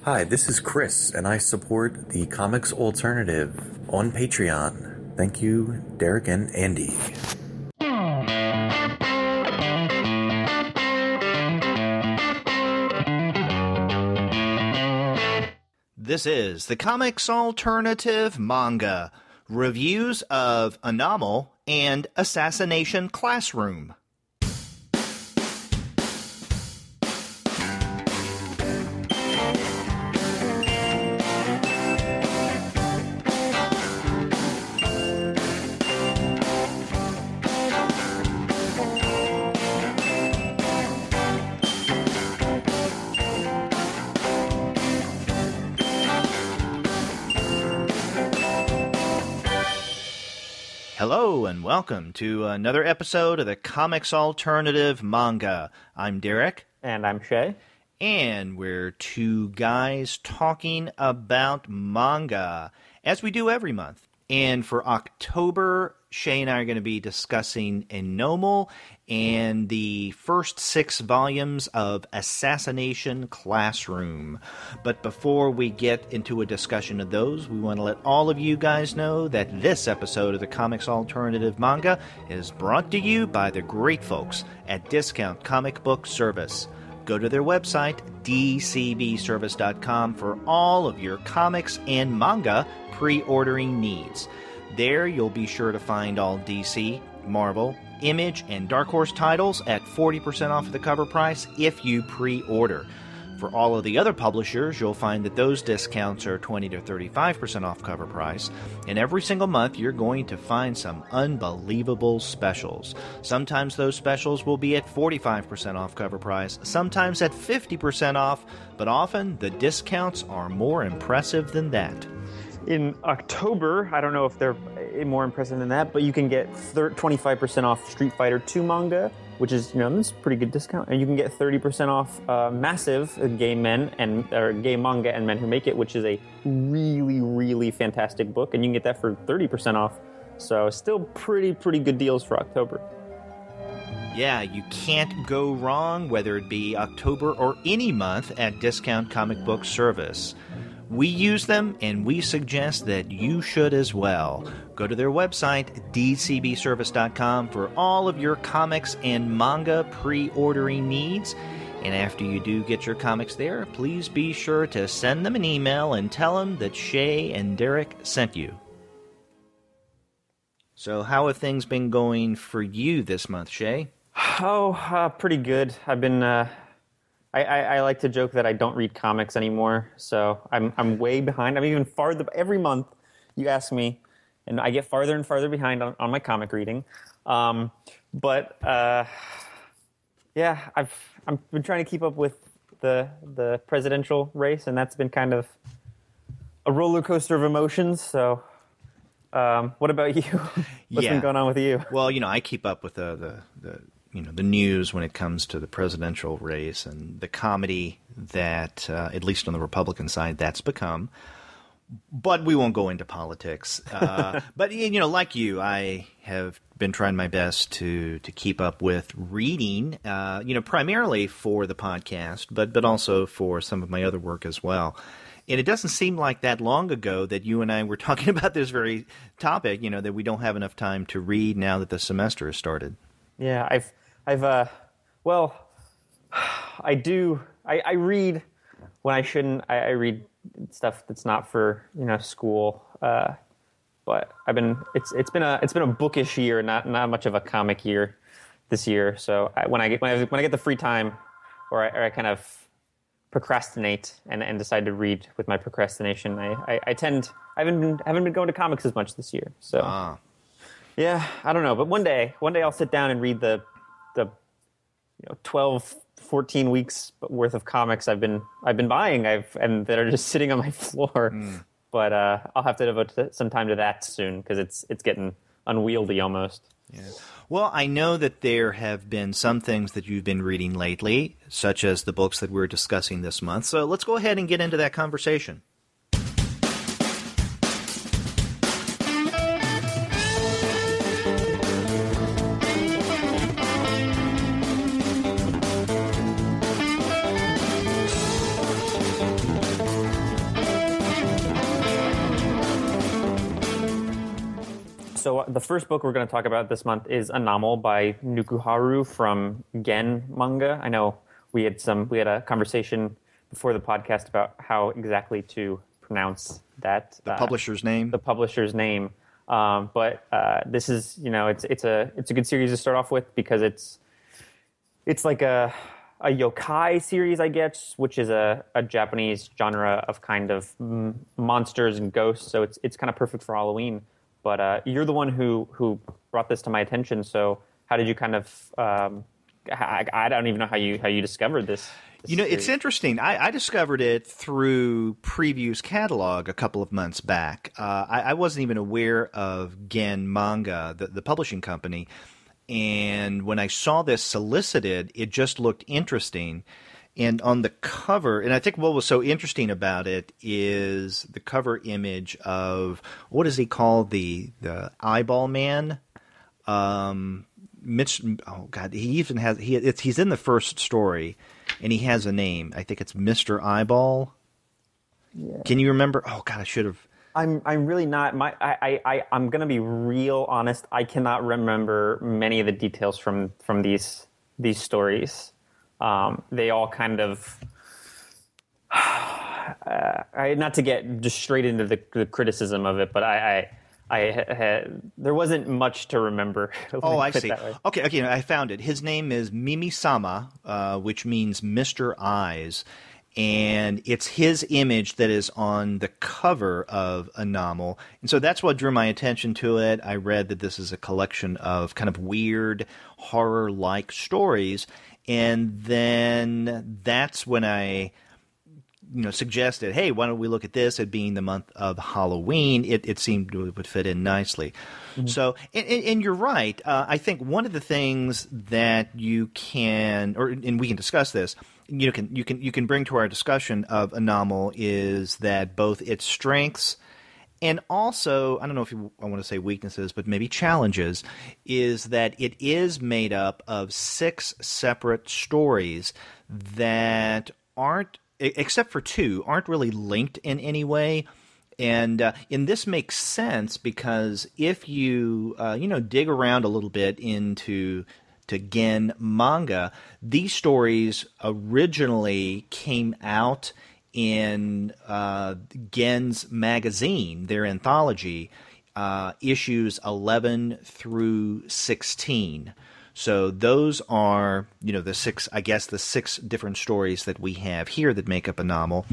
Hi, this is Chris, and I support the Comics Alternative on Patreon. Thank you, Derek and Andy. This is the Comics Alternative Manga, reviews of Anomal and Assassination Classroom. Hello and welcome to another episode of the Comics Alternative Manga. I'm Derek. And I'm Shea. And we're two guys talking about manga, as we do every month. And for October, Shea and I are going to be discussing Anomal and the first 6 volumes of Assassination Classroom. But before we get into a discussion of those, we want to let all of you guys know that this episode of the Comics Alternative Manga is brought to you by the great folks at Discount Comic Book Service. Go to their website, dcbservice.com, for all of your comics and manga pre-ordering needs. There you'll be sure to find all DC, Marvel, Image, and Dark Horse titles at 40% off the cover price if you pre-order. For all of the other publishers, you'll find that those discounts are 20 to 35% off cover price, and every single month you're going to find some unbelievable specials. Sometimes those specials will be at 45% off cover price, sometimes at 50% off, but often the discounts are more impressive than that. In October, I don't know if they're more impressive than that, but you can get 25% off Street Fighter 2 manga, which is, that's a pretty good discount. And you can get 30% off Massive Gay Men or Gay Manga and Men Who Make It, which is a really, really fantastic book. And you can get that for 30% off. So still pretty good deals for October. Yeah, you can't go wrong, whether it be October or any month at Discount Comic Book Service. We use them, and we suggest that you should as well. Go to their website, dcbservice.com, for all of your comics and manga pre-ordering needs. And after you do get your comics there, please be sure to send them an email and tell them that Shea and Derek sent you. So how have things been going for you this month, Shea? Pretty good. I've been... I like to joke that I don't read comics anymore, so I'm way behind. I'm even farther. Every month you ask me, and I get farther and farther behind on my comic reading. I've been trying to keep up with the presidential race, and that's been kind of a roller coaster of emotions. So, what about you? What's been going on with you? Well, I keep up with the news when it comes to the presidential race and the comedy that, at least on the Republican side, that's become. But we won't go into politics. But, like you, I have been trying my best to keep up with reading, primarily for the podcast, but also for some of my other work as well. And it doesn't seem like that long ago that you and I were talking about this very topic, that we don't have enough time to read now that the semester has started. Yeah, I do. I read when I shouldn't. I read stuff that's not for school. But it's been a bookish year, not much of a comic year this year. So when I get the free time, or I kind of procrastinate and decide to read with my procrastination, I haven't been going to comics as much this year. So yeah, I don't know. But one day I'll sit down and read the 12, 14 weeks worth of comics I've been buying and that are just sitting on my floor. But I'll have to devote some time to that soon because it's getting unwieldy almost. Yeah. Well, I know that there have been some things that you've been reading lately, such as the books that we're discussing this month. So let's go ahead and get into that conversation. So the first book we're going to talk about this month is Anomal by Nukuharu from Gen Manga. I know we had a conversation before the podcast about how exactly to pronounce that. The publisher's name. The publisher's name. But this is, it's a good series to start off with because it's like a yokai series, I guess, which is a Japanese genre of kind of monsters and ghosts. So it's kind of perfect for Halloween. But you're the one who brought this to my attention. So how did you kind of? I don't even know how you discovered this. It's interesting. I discovered it through Preview's catalog a couple of months back. I wasn't even aware of Gen Manga, the publishing company. And when I saw this solicited, it just looked interesting. And on the cover, and I think what was so interesting about it is the cover image of, what is he called? The eyeball man? Mitch, oh God, he even has, he's in the first story, and he has a name. I think it's Mr. Eyeball. Yeah. Can you remember? Oh God, I should have. I'm really not. I'm gonna be real honest. I cannot remember many of the details from these stories. They all kind of, not to get just straight into the criticism of it, but I there wasn't much to remember. Oh, I see. Okay, I found it. His name is Mimi-sama, which means Mr. Eyes, and it's his image that is on the cover of Anomal, and so that's what drew my attention to it. I read that this is a collection of kind of weird, horror-like stories, and then that's when I suggested, hey, why don't we look at this? It being the month of Halloween, it seemed it would fit in nicely. Mm-hmm. So, and you're right. I think one of the things that you can, and we can discuss this, you can bring to our discussion of Anomal is that both its strengths and also, I don't know if I want to say weaknesses, but maybe challenges, is that it is made up of 6 separate stories that aren't, except for 2, aren't really linked in any way. And this makes sense because if you dig around a little bit into Gen Manga, these stories originally came out in Gen's magazine, their anthology, issues 11 through 16. So those are, the 6 different stories that we have here that make up Anomal.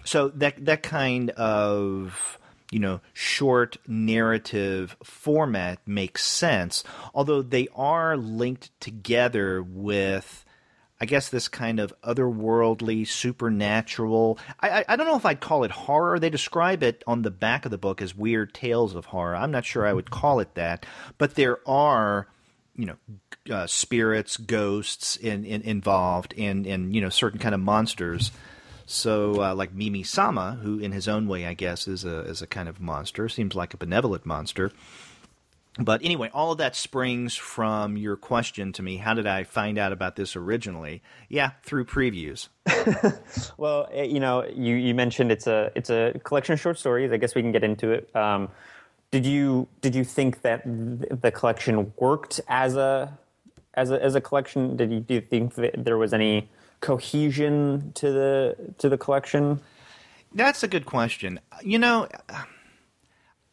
So that kind of, short narrative format makes sense, although they are linked together with, I guess, this kind of otherworldly, supernatural. I don't know if I'd call it horror. They describe it on the back of the book as weird tales of horror. I'm not sure I would call it that, but there are, spirits, ghosts involved, and certain kind of monsters. So, like Mimi-sama, who in his own way, I guess, is a kind of monster, seems like a benevolent monster. But anyway, all of that springs from your question to me, how did I find out about this originally? Yeah, through previews. Well, you mentioned it's a collection of short stories. I guess we can get into it. Did you think that the collection worked as a collection? Do you think that there was any cohesion to the collection? That's a good question.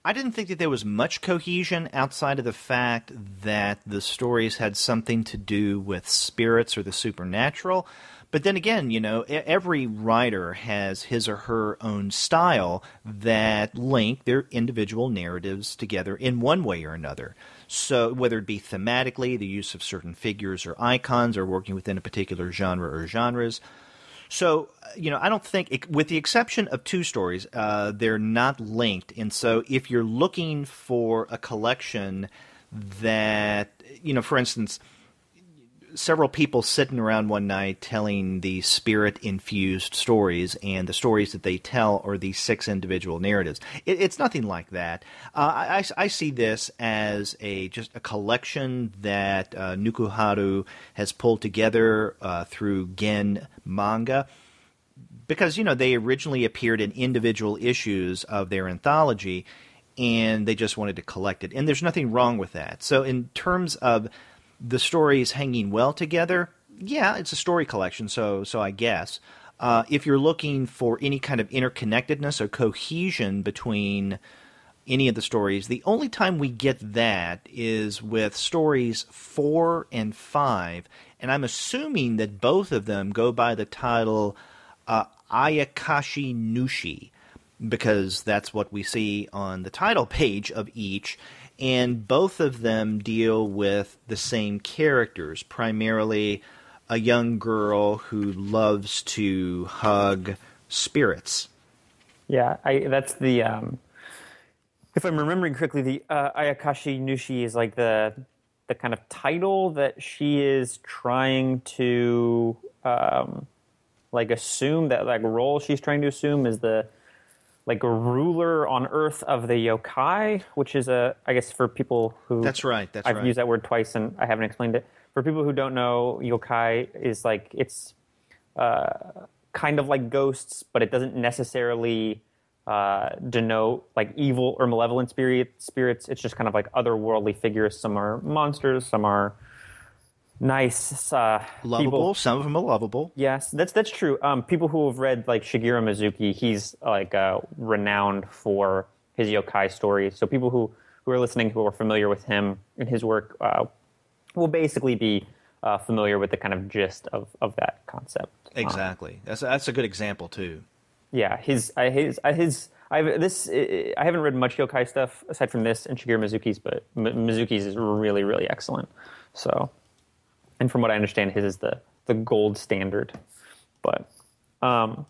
I didn't think that there was much cohesion outside of the fact that the stories had something to do with spirits or the supernatural. But then again, every writer has his or her own style that link their individual narratives together in one way or another. So whether it be thematically, the use of certain figures or icons, or working within a particular genre or genres. So, I don't think, with the exception of 2 stories, they're not linked. And so if you're looking for a collection that, for instance, several people sitting around one night telling the spirit-infused stories, and the stories that they tell are these 6 individual narratives. It's nothing like that. I see this as just a collection that Nukuharu has pulled together through Gen Manga, because, they originally appeared in individual issues of their anthology, and they just wanted to collect it. And there's nothing wrong with that. So in terms of the stories hanging well together, yeah, it's a story collection, so I guess. If you're looking for any kind of interconnectedness or cohesion between any of the stories, the only time we get that is with stories 4 and 5, and I'm assuming that both of them go by the title Ayakashi Nushi, because that's what we see on the title page of each, and both of them deal with the same characters, primarily a young girl who loves to hug spirits. Yeah, that's the if I'm remembering correctly, the Ayakashi Nushi is like the kind of title that she is trying to like assume, that like role she's trying to assume is the like a ruler on Earth of the yokai, which is I guess for people who... That's right. I've used that word twice and I haven't explained it. For people who don't know, yokai is like, it's kind of like ghosts, but it doesn't necessarily denote like evil or malevolent spirits. It's just kind of like otherworldly figures. Some are monsters, some are nice, lovable. People. Some of them are lovable. Yes, that's true. People who have read like Shigeru Mizuki, he's like renowned for his yokai stories. So people who are listening, who are familiar with him and his work, will basically be familiar with the kind of gist of that concept. Exactly. That's a good example too. Yeah, I haven't read much yokai stuff aside from this and Shigeru Mizuki's, but Mizuki's is really, really excellent. So, and from what I understand, his is the gold standard. But, we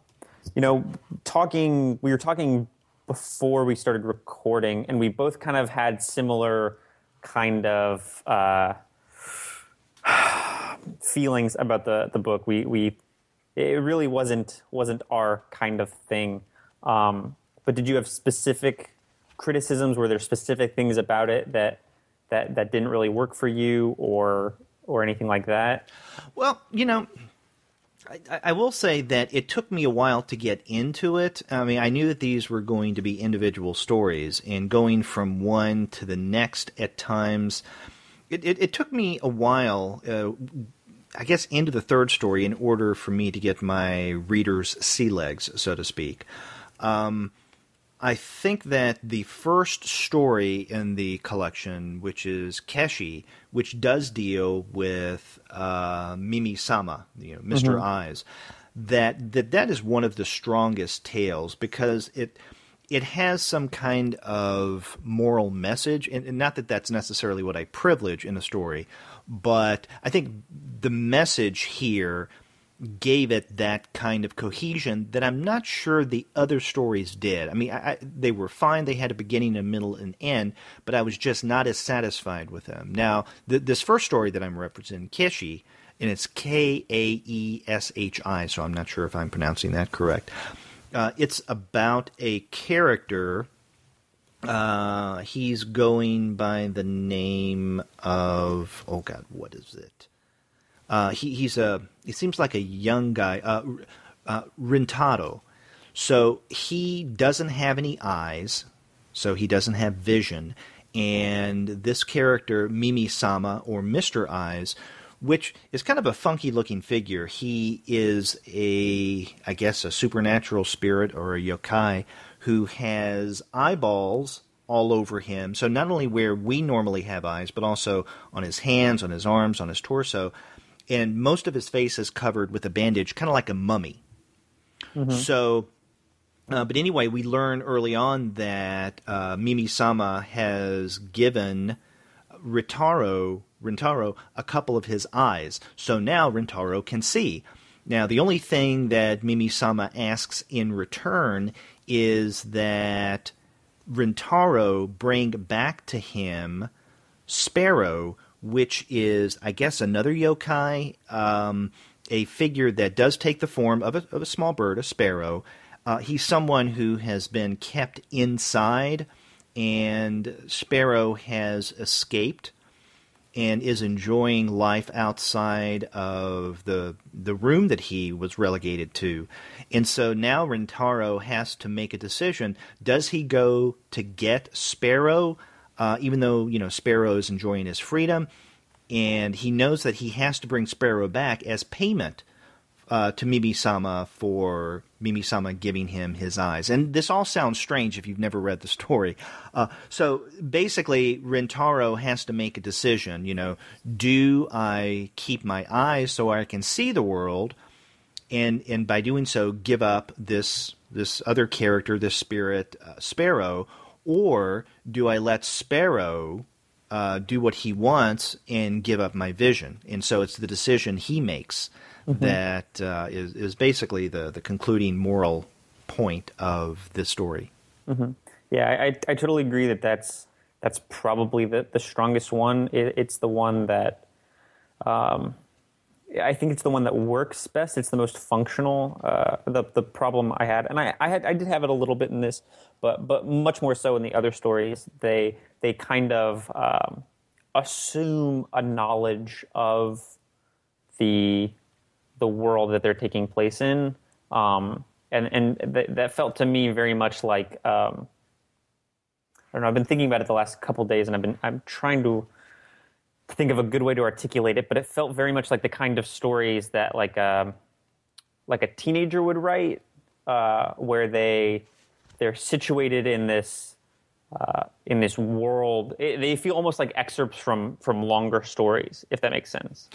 were talking before we started recording, and we both kind of had similar kind of feelings about the book. It really wasn't our kind of thing. But did you have specific criticisms? Were there specific things about it that didn't really work for you, or anything like that? Well, I will say that it took me a while to get into it. I mean, I knew that these were going to be individual stories, and going from one to the next at times, it took me a while, I guess, into the third story in order for me to get my reader's sea legs, so to speak. I think that the first story in the collection, which is Keshi, which does deal with Mimi-sama, Mr. Eyes, that is one of the strongest tales, because it has some kind of moral message, and not that that's necessarily what I privilege in a story, but I think the message here gave it that kind of cohesion that I'm not sure the other stories did. I mean, they were fine. They had a beginning, a middle, and end, but I was just not as satisfied with them. Now, this first story that I'm representing, Keshi, and it's Kaeshi, so I'm not sure if I'm pronouncing that correct. It's about a character. He's going by the name of, oh God, what is it? He seems like a young guy, Rintaro. So he doesn't have any eyes, so he doesn't have vision. And this character, Mimi-sama, or Mr. Eyes, which is kind of a funky-looking figure. He is I guess, a supernatural spirit or a yokai who has eyeballs all over him. So not only where we normally have eyes, but also on his hands, on his arms, on his torso. And most of his face is covered with a bandage, kind of like a mummy. Mm-hmm. So, but anyway, we learn early on that Mimi-sama has given Rintaro a couple of his eyes. So now Rintaro can see. Now, the only thing that Mimi-sama asks in return is that Rintaro bring back to him Sparrow, which is, I guess, another yokai, a figure that does take the form of a small bird, a sparrow. He's someone who has been kept inside, and Sparrow has escaped. and is enjoying life outside of the room that he was relegated to. And so now Rintaro has to make a decision. Does he go to get Sparrow, even though, Sparrow is enjoying his freedom, and he knows that he has to bring Sparrow back as payment to Mimi-sama for Mimi-sama giving him his eyes. And this all sounds strange if you've never read the story. So basically, Rintaro has to make a decision. Do I keep my eyes so I can see the world, and by doing so give up this other character, this spirit, Sparrow, or do I let Sparrow do what he wants and give up my vision? And so it's the decision he makes that is basically the concluding moral point of this story. Mm-hmm. Yeah, I totally agree that's probably the strongest one. It's the one that I think it's the one that works best. It's the most functional. The problem I had, and I did have it a little bit in this, but much more so in the other stories. They kind of assume a knowledge of the world that they're taking place in, and that felt to me very much like I don't know. I've been thinking about it the last couple of days, and I'm trying to think of a good way to articulate it, but it felt very much like the kind of stories that like a teenager would write, where they're situated in this world. They feel almost like excerpts from longer stories, if that makes sense.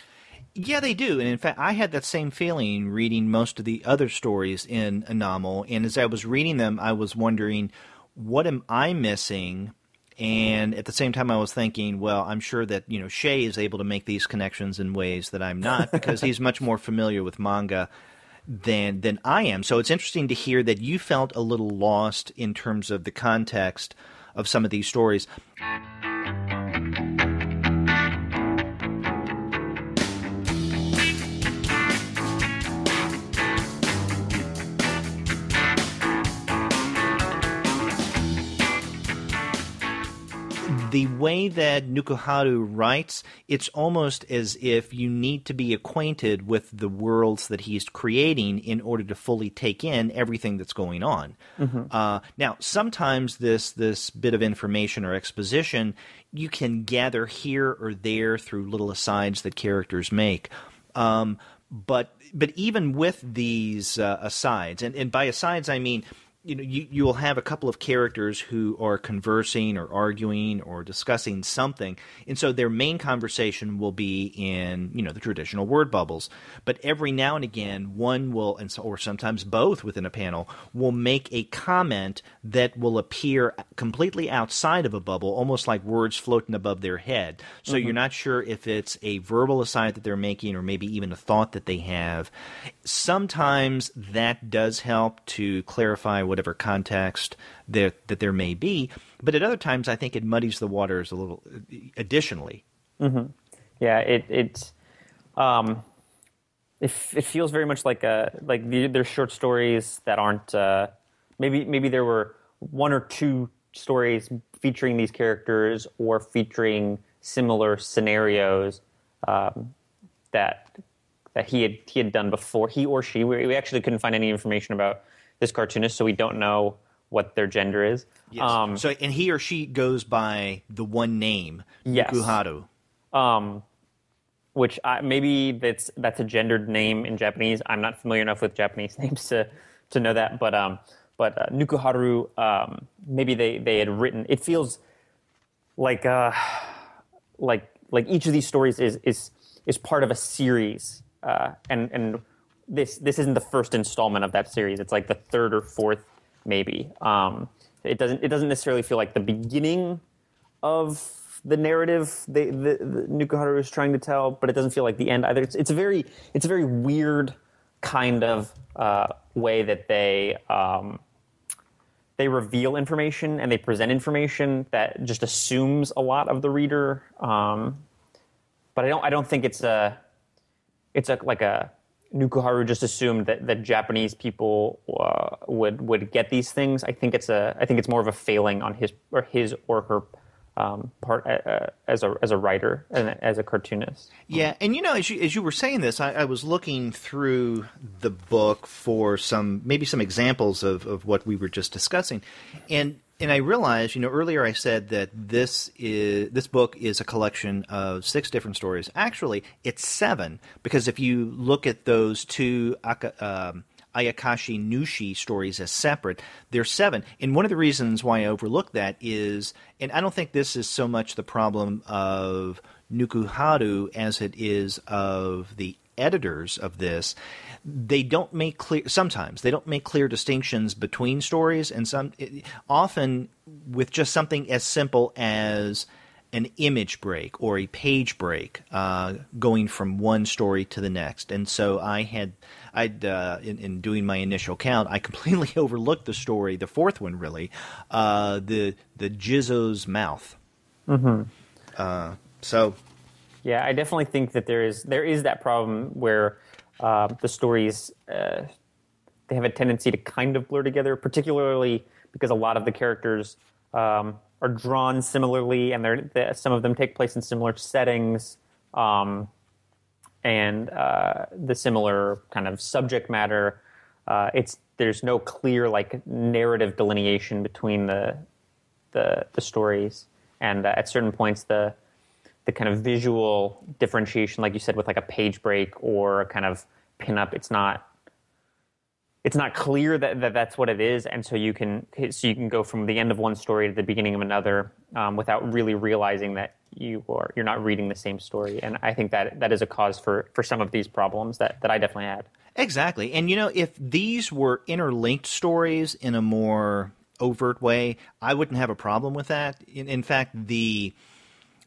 Yeah, they do. And in fact, I had that same feeling reading most of the other stories in Anomal. And as I was reading them, I was wondering, what am I missing? And at the same time, I was thinking, well, I'm sure that, Shea is able to make these connections in ways that I'm not, because he's much more familiar with manga than I am. So it's interesting to hear that you felt a little lost in terms of the context of some of these stories. The way that Nukuharu writes, it's almost as if you need to be acquainted with the worlds that he's creating in order to fully take in everything that's going on. Mm-hmm. Now, sometimes this bit of information or exposition you can gather here or there through little asides that characters make. But even with these asides, and by asides I mean, you will have a couple of characters who are conversing or arguing or discussing something, and so their main conversation will be in the traditional word bubbles. But every now and again, one will, or sometimes both within a panel, will make a comment that will appear completely outside of a bubble, almost like words floating above their head. So you're not sure if it's a verbal aside that they're making or maybe even a thought that they have. Sometimes that does help to clarify whatever context that there may be, but at other times I think it muddies the waters a little additionally. Mm-hmm. Yeah, it feels very much like there's short stories that aren't maybe there were one or two stories featuring these characters or featuring similar scenarios that he had done before, he or she. We actually couldn't find any information about this cartoonist, so we don't know what their gender is. Yes. And he or she goes by the one name, yes. Nukuharu. Which maybe that's a gendered name in Japanese. I'm not familiar enough with Japanese names to know that. But Nukuharu, maybe they had written. It feels like each of these stories is part of a series, and this isn't the first installment of that series. It's like the third or fourth, maybe. It doesn't necessarily feel like the beginning of the narrative the Nukuharu is trying to tell, but it doesn't feel like the end either. It's a very weird kind of way that they reveal information and they present information that just assumes a lot of the reader. But I don't think it's like a Nukuharu just assumed that Japanese people would get these things. I think it's more of a failing on his or her part as a writer and as a cartoonist. Yeah, and as you were saying this, I was looking through the book for maybe some examples of what we were just discussing, and I realized, earlier I said that this book is a collection of 6 different stories. Actually, it's 7, because if you look at those 2 Ayakashi Nushi stories as separate, they're 7. And one of the reasons why I overlooked that is, and I don't think this is so much the problem of Nukuharu as it is of the editors of this, sometimes they don't make clear distinctions between stories, and often with just something as simple as an image break or a page break, going from one story to the next. And so in doing my initial count, I completely overlooked the story, the 4th one really, the Jizzo's Mouth. Mm-hmm. Yeah, I definitely think that there is that problem where the stories they have a tendency to kind of blur together, particularly because a lot of the characters are drawn similarly, and some of them take place in similar settings, and the similar kind of subject matter. There's no clear narrative delineation between the stories, and at certain points the kind of visual differentiation, like you said, with a page break or a kind of pinup, it's not clear that that's what it is, and so you can go from the end of one story to the beginning of another without really realizing that you're not reading the same story. And I think that is a cause for some of these problems that I definitely had. Exactly. And if these were interlinked stories in a more overt way, I wouldn't have a problem with that. In fact, the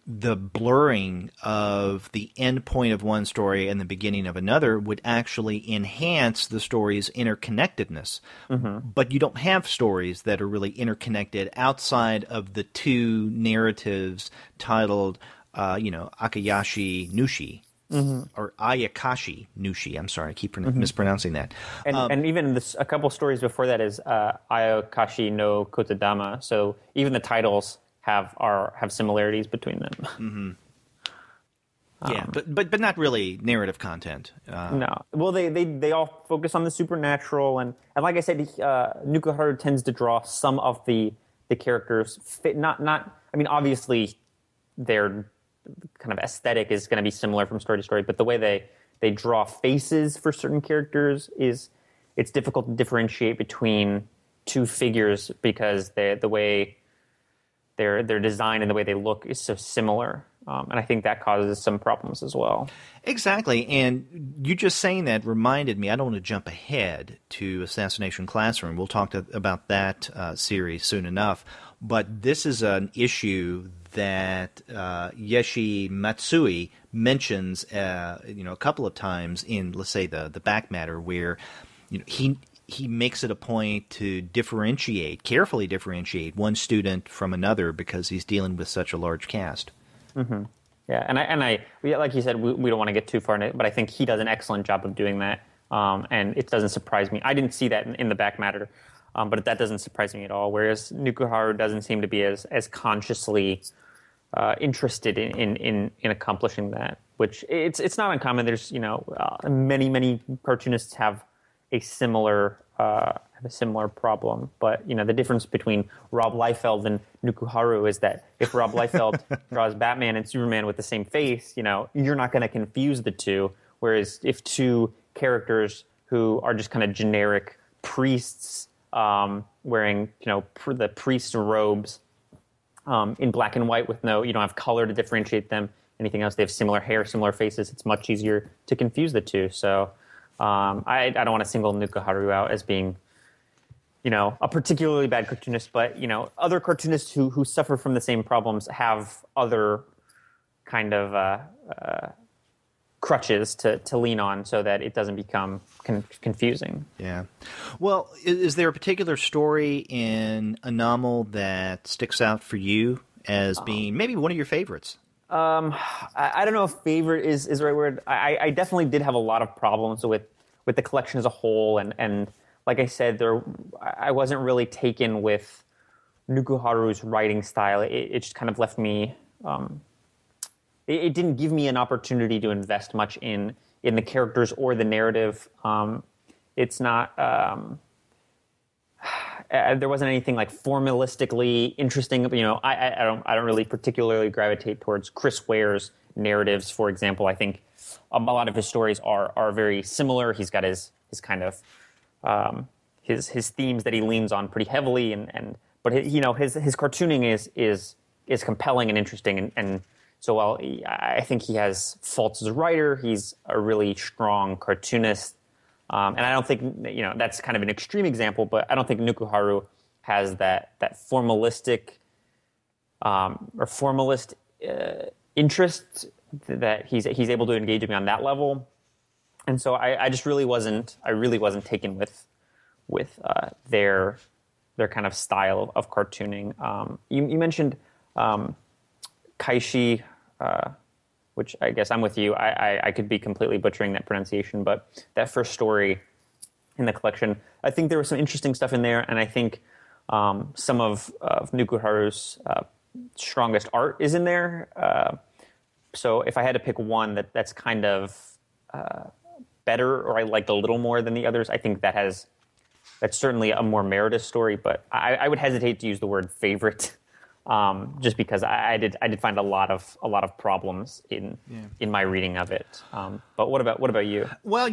blurring of the end point of one story and the beginning of another would actually enhance the story's interconnectedness. Mm-hmm. But you don't have stories that are really interconnected outside of the 2 narratives titled, Akayashi Nushi. Mm-hmm. Or Ayakashi Nushi. I'm sorry, I keep mispronouncing that. And even a couple stories before that is Ayakashi no Kotodama. So even the titles have similarities between them. Mm-hmm. Yeah, but not really narrative content. No. Well, they all focus on the supernatural, and like I said, Nukuharu tends to draw some of the characters fit. Not. I mean, obviously, their kind of aesthetic is going to be similar from story to story, but the way they draw faces for certain characters it's difficult to differentiate between 2 figures because the way their design and the way they look is so similar. And I think that causes some problems as well. Exactly. And you just saying that reminded me, I don't want to jump ahead to Assassination Classroom. We'll talk about that series soon enough. But this is an issue that Yeshi Matsui mentions a couple of times in, let's say, the back matter, where he makes it a point to carefully differentiate one student from another because he's dealing with such a large cast. Mm-hmm. Yeah, and I like you said, we don't want to get too far in it, but I think he does an excellent job of doing that, and it doesn't surprise me. I didn't see that in the back matter, but that doesn't surprise me at all, whereas Nukuharu doesn't seem to be as consciously interested in accomplishing that, which it's not uncommon. There's many cartoonists have a similar problem, but the difference between Rob Liefeld and Nukuharu is that if Rob Liefeld draws Batman and Superman with the same face, you're not going to confuse the 2. Whereas if 2 characters who are just kind of generic priests wearing the priest robes in black and white with you don't have color to differentiate them, anything else, they have similar hair, similar faces, it's much easier to confuse the 2. So I don't want to single Nukuharu out as being, a particularly bad cartoonist, but, other cartoonists who suffer from the same problems have other kind of crutches to lean on so that it doesn't become confusing. Yeah. Well, is there a particular story in Anomal that sticks out for you as being maybe one of your favorites? I don't know if favorite is the right word. I definitely did have a lot of problems with the collection as a whole, and like I said, I wasn't really taken with Nukuharu's writing style, it just kind of left me. It didn't give me an opportunity to invest much in the characters or the narrative. It's not. There wasn't anything like formalistically interesting. I don't really particularly gravitate towards Chris Ware's narratives, for example. I think a lot of his stories are very similar. He's got his kind of his themes that he leans on pretty heavily, but his cartooning is compelling and interesting, and so while I think he has faults as a writer, he's a really strong cartoonist. And I don't think, that's kind of an extreme example, but I don't think Nukuharu has that formalistic or formalist interest that he's able to engage me on that level. And so I really wasn't taken with their kind of style of cartooning. You mentioned Kaishi, which I guess I'm with you. I could be completely butchering that pronunciation, but that first story in the collection, I think there was some interesting stuff in there, and I think some of Nukuharu's strongest art is in there. So if I had to pick one that's kind of better, or I liked a little more than the others, I think that's certainly a more meritorious story, but I would hesitate to use the word favorite. Just because I did find a lot of problems in my reading of it. But what about you? Well,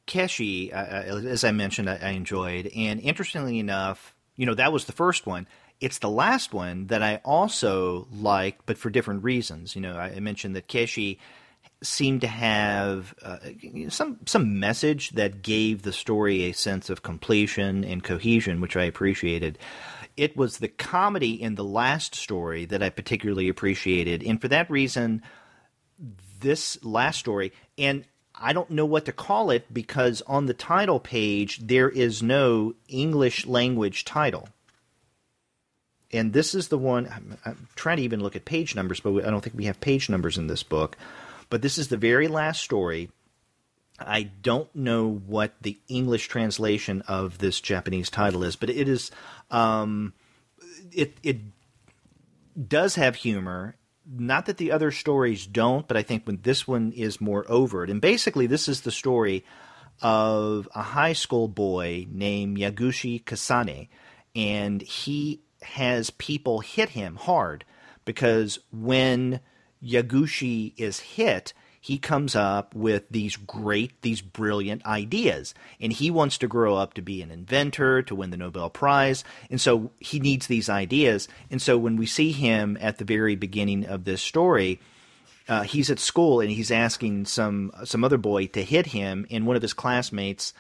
Keshi, as I mentioned, I enjoyed, and interestingly enough, that was the first one. It's the last one that I also liked, but for different reasons. I mentioned that Keshi seemed to have some message that gave the story a sense of completion and cohesion, which I appreciated. It was the comedy in the last story that I particularly appreciated. And for that reason, this last story, and I don't know what to call it because on the title page, there is no English language title. And this is the one, I'm trying to even look at page numbers, but I don't think we have page numbers in this book. But this is the very last story. I don't know what the English translation of this Japanese title is, but it is it does have humor. Not that the other stories don't, but I think when this one is more overt. And basically, this is the story of a high school boy named Yaguchi Kasane, and he has people hit him hard because when Yaguchi is hit, he comes up with these brilliant ideas. And he wants to grow up to be an inventor, to win the Nobel Prize. And so he needs these ideas. And so when we see him at the very beginning of this story, he's at school and he's asking some other boy to hit him. And one of his classmates,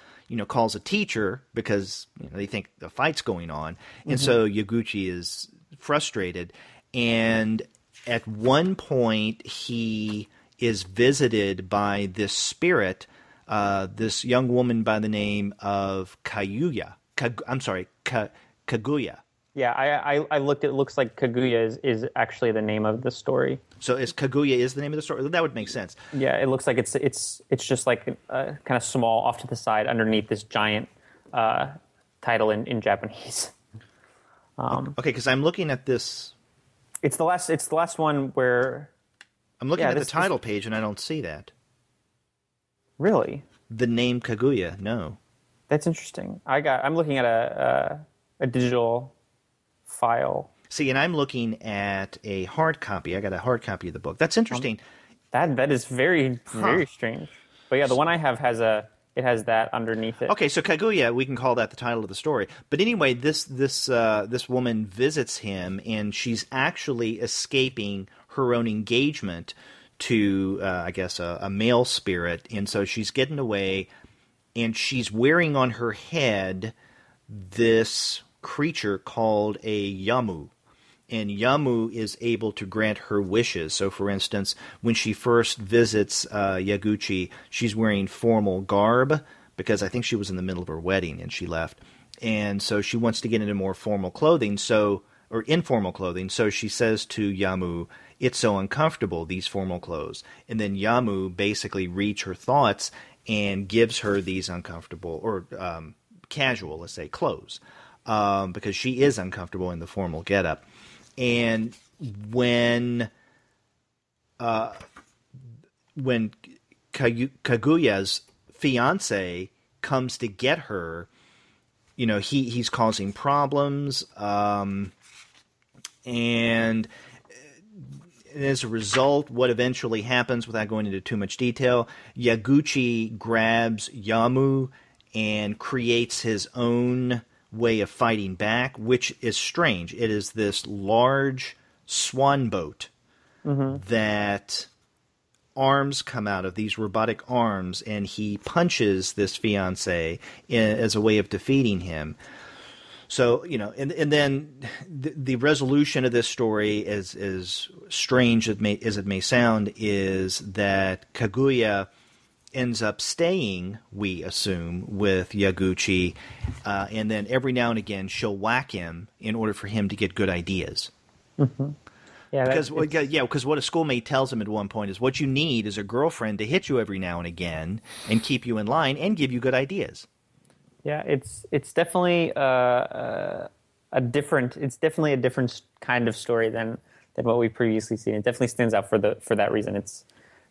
calls a teacher because they think the fight's going on. And so Yaguchi is frustrated. And at one point, he is visited by this spirit, this young woman by the name of Kaguya. Yeah, I looked. It looks like Kaguya is actually the name of the story. So is Kaguya the name of the story? That would make sense. Yeah, it looks like it's just like kind of small off to the side underneath this giant title in Japanese. Okay, because I'm looking at this. It's the last one where. I'm looking at the title page and I don't see that. Really? The name Kaguya, no. That's interesting. I'm looking at a digital file. See, and I'm looking at a hard copy. I got a hard copy of the book. That's interesting. That is very very strange. But yeah, the one I have has that underneath it. Okay, so Kaguya, we can call that the title of the story. But anyway, this woman visits him, and she's actually escaping her own engagement to, I guess, a male spirit. And so she's getting away, and she's wearing on her head this creature called a Yamu. And Yamu is able to grant her wishes. So, for instance, when she first visits Yaguchi, she's wearing formal garb because I think she was in the middle of her wedding and she left. And so she wants to get into more formal clothing, or informal clothing. So she says to Yamu, "It's so uncomfortable, these formal clothes." And then Yamu basically reads her thoughts and gives her these uncomfortable or casual, let's say, clothes. because she is uncomfortable in the formal getup. And when Kaguya's fiance comes to get her, he's causing problems, and as a result, what eventually happens, without going into too much detail, Yaguchi grabs Yamu and creates his own way of fighting back, which is strange. It is this large swan boat that arms come out of, these robotic arms, and he punches this fiancé as a way of defeating him. So, and then the resolution of this story, as strange as it may sound, is that Kaguya ends up staying, we assume, with Yaguchi, and then every now and again she'll whack him in order for him to get good ideas. Mm-hmm. Yeah, because what a schoolmate tells him at one point is, what you need is a girlfriend to hit you every now and again and keep you in line and give you good ideas. Yeah, it's definitely a different kind of story than what we've previously seen. It definitely stands out for that reason. It's,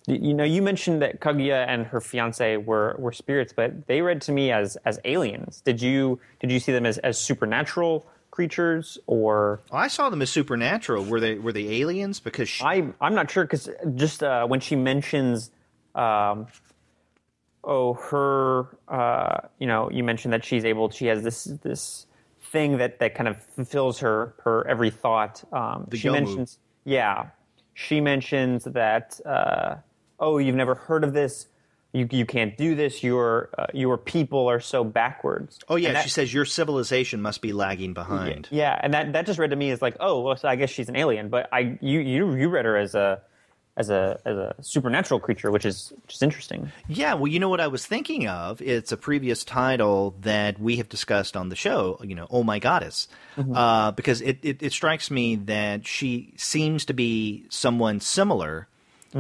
you mentioned that Kaguya and her fiance were spirits, but they read to me as aliens. Did you see them as supernatural creatures, or? I saw them as supernatural. Were they aliens? Because I'm not sure, because just when she mentions, you mentioned that she has this thing that kind of fulfills her every thought. She mentions that, you've never heard of this. You can't do this. Your people are so backwards. Oh yeah, she says your civilization must be lagging behind. Yeah, and that just read to me as like, so I guess she's an alien. But you read her as a supernatural creature, which is just interesting. Yeah, well, what I was thinking of? It's a previous title that we have discussed on the show. Oh My Goddess, because it strikes me that she seems to be someone similar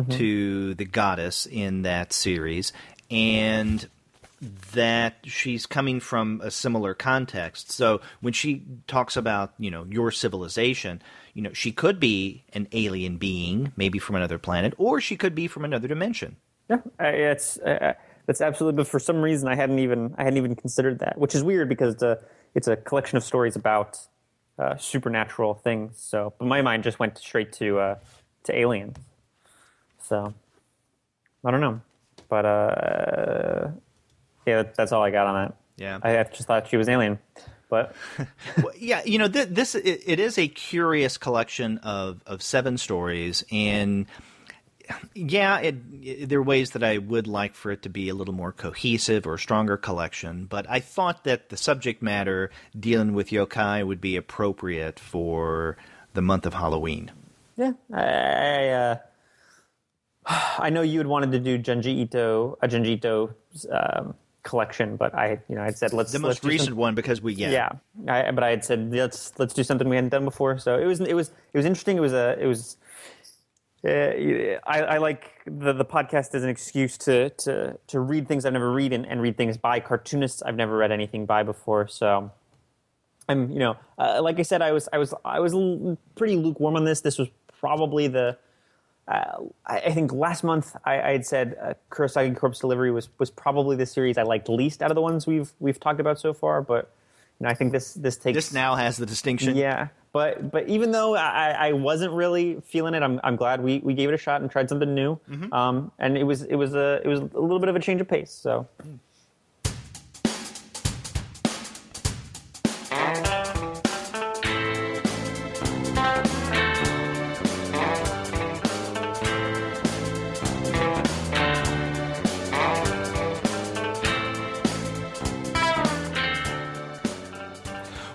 to the goddess in that series, and that she's coming from a similar context. So when she talks about, your civilization, she could be an alien being, maybe from another planet, or she could be from another dimension. Yeah, that's absolutely. But for some reason, I hadn't even considered that, which is weird because it's a collection of stories about supernatural things. So, but my mind just went straight to aliens. So, I don't know, but that's all I got on that. Yeah, I just thought she was alien, but well, yeah, this it is a curious collection of 7 stories, and yeah, there are ways that I would like for it to be a little more cohesive or a stronger collection, but I thought that the subject matter dealing with yokai would be appropriate for the month of Halloween. Yeah, I know you had wanted to do Junji Ito collection, but I'd said let's the most recent one because but I had said let's do something we hadn't done before. So it was interesting. I like the podcast as an excuse to read things I've never read and read things by cartoonists I've never read anything by before. So I'm like I said, I was pretty lukewarm on this. This was probably I think last month I had said Kurosagi Corpse Delivery was probably the series I liked least out of the ones we've talked about so far. But I think this now has the distinction. Yeah, but even though I wasn't really feeling it, I'm glad we gave it a shot and tried something new. And it was a little bit of a change of pace. So.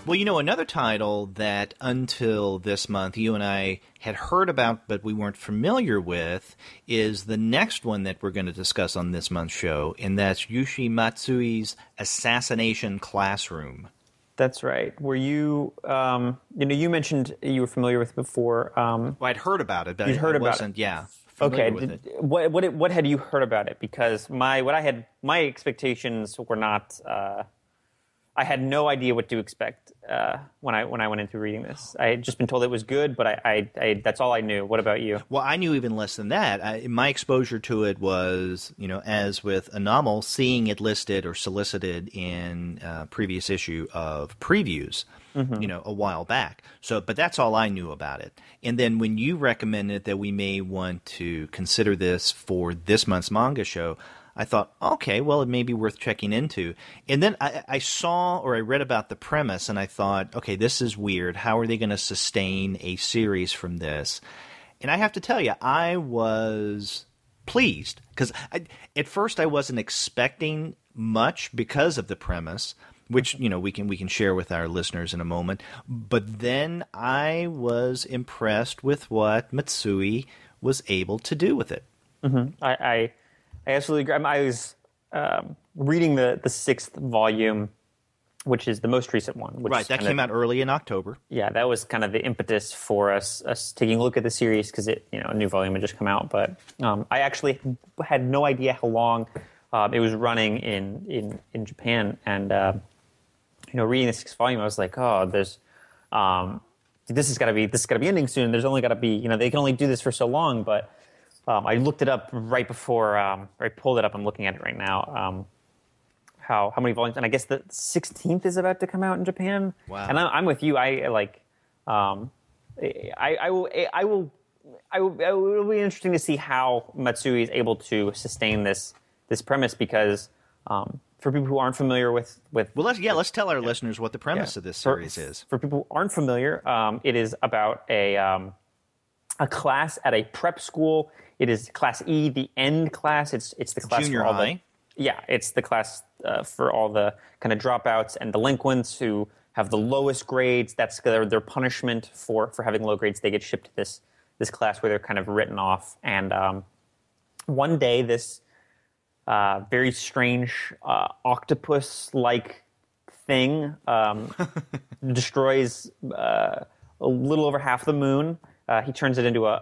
Well, another title that until this month you and I had heard about but we weren't familiar with is the next one that we're going to discuss on this month's show, and that's Yushi Matsui's Assassination Classroom. That's right. Were you, you mentioned you were familiar with it before. Well, I'd heard about it, but I wasn't, familiar with it. What had you heard about it? Because my expectations were not I had no idea what to expect when I went into reading this. I had just been told it was good, but I that's all I knew. What about you? Well, I knew even less than that. My exposure to it was, as with Anomal, seeing it listed or solicited in a previous issue of previews, a while back. So, but that's all I knew about it. And then when you recommended that we may want to consider this for this month's manga show, I thought, okay, well, it may be worth checking into. And then I saw or I read about the premise, and I thought, okay, this is weird. How are they going to sustain a series from this? And I have to tell you, I was pleased. Because at first I wasn't expecting much because of the premise, which, we can share with our listeners in a moment. But then I was impressed with what Matsui was able to do with it. Mm-hmm. I absolutely agree. I was reading the 6th volume, which is the most recent one. Which right, that came out early in October. Yeah, that was kind of the impetus for us taking a look at the series because a new volume had just come out. But I actually had no idea how long it was running in Japan, and reading the 6th volume, I was like, oh, there's this has got to be ending soon. There's only got to be they can only do this for so long, but. I looked it up right before I pulled it up. I'm looking at it right now. How many volumes? And I guess the 16th is about to come out in Japan. Wow! And I'm with you. I will. It will be interesting to see how Matsui is able to sustain this premise because for people who aren't familiar with let's tell our listeners what the premise of this series is. For people who aren't familiar, it is about a class at a prep school. It is Class E, the end class. It's the class junior for all high. It's the class for all the kind of dropouts and delinquents who have the lowest grades. That's their punishment for having low grades. They get shipped to this class where they're kind of written off. And one day, this very strange octopus-like thing destroys a little over half the moon. He turns it into a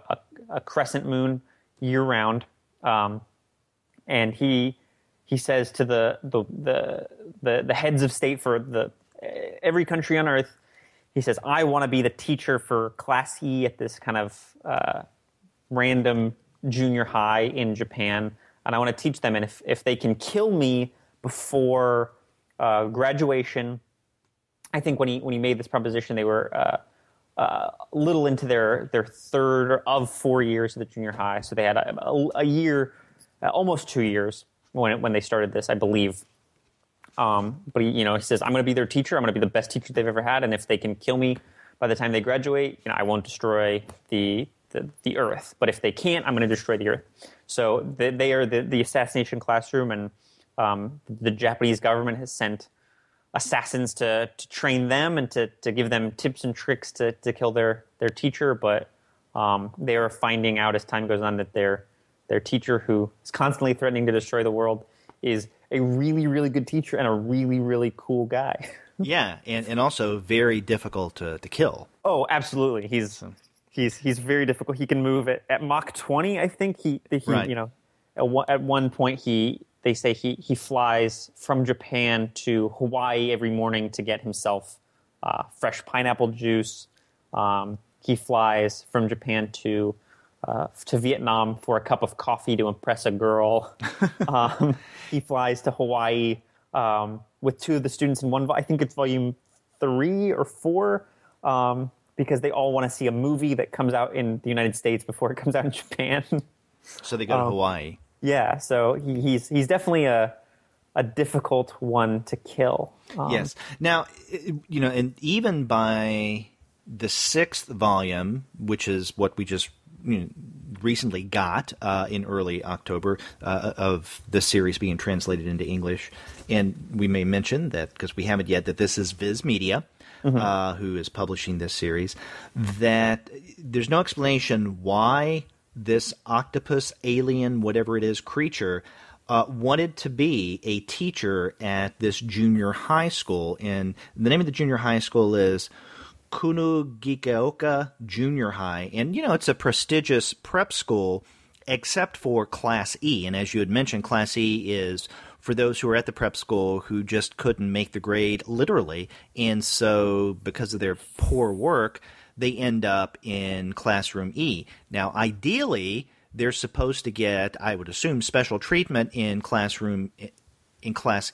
crescent moon year-round, and he says to the heads of state for every country on Earth, he says, I want to be the teacher for Class E at this kind of random junior high in Japan, and I want to teach them, and if they can kill me before graduation, I think when he made this proposition, they were a little into their third of 4 years of the junior high, so they had a year, almost 2 years when they started this, I believe. But he says, I'm going to be their teacher. I'm going to be the best teacher they've ever had, and if they can kill me by the time they graduate, I won't destroy the Earth. But if they can't, I'm going to destroy the Earth. So they are the assassination classroom, and the Japanese government has sent assassins to train them and to give them tips and tricks to kill their teacher, but they are finding out as time goes on that their teacher, who is constantly threatening to destroy the world, is a really, really good teacher and a really, really cool guy. Yeah, and also very difficult to kill. Oh, absolutely. He's very difficult. He can move at Mach 20, I think. Right. At one point they say he flies from Japan to Hawaii every morning to get himself fresh pineapple juice. He flies from Japan to Vietnam for a cup of coffee to impress a girl. He flies to Hawaii with 2 of the students in one. I think it's volume 3 or 4, because they all want to see a movie that comes out in the United States before it comes out in Japan. So they go to Hawaii. Yeah, so he's definitely a difficult one to kill. Yes. Now, and even by the 6th volume, which is what we just recently got in early October of the series being translated into English, and we may mention that because we haven't yet, that this is Viz Media, who is publishing this series, that there's no explanation why this octopus, alien, whatever it is, creature wanted to be a teacher at this junior high school. And the name of the junior high school is Kunugikaoka Junior High. And, it's a prestigious prep school except for Class E. And as you had mentioned, Class E is for those who are at the prep school who just couldn't make the grade literally. And so because of their poor work, they end up in classroom E. Now, ideally, they're supposed to get, I would assume, special treatment in class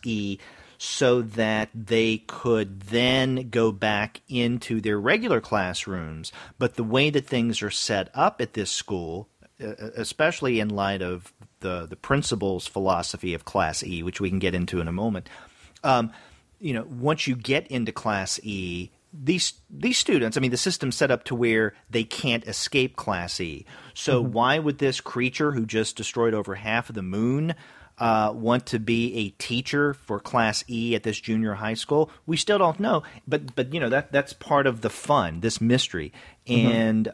E so that they could then go back into their regular classrooms. But the way that things are set up at this school, especially in light of the principal's philosophy of Class E, which we can get into in a moment, once you get into Class E, these students, I mean, the system's set up to where they can't escape Class E. So why would this creature who just destroyed over half of the moon want to be a teacher for Class E at this junior high school? We still don't know, but that's part of the fun, this mystery, and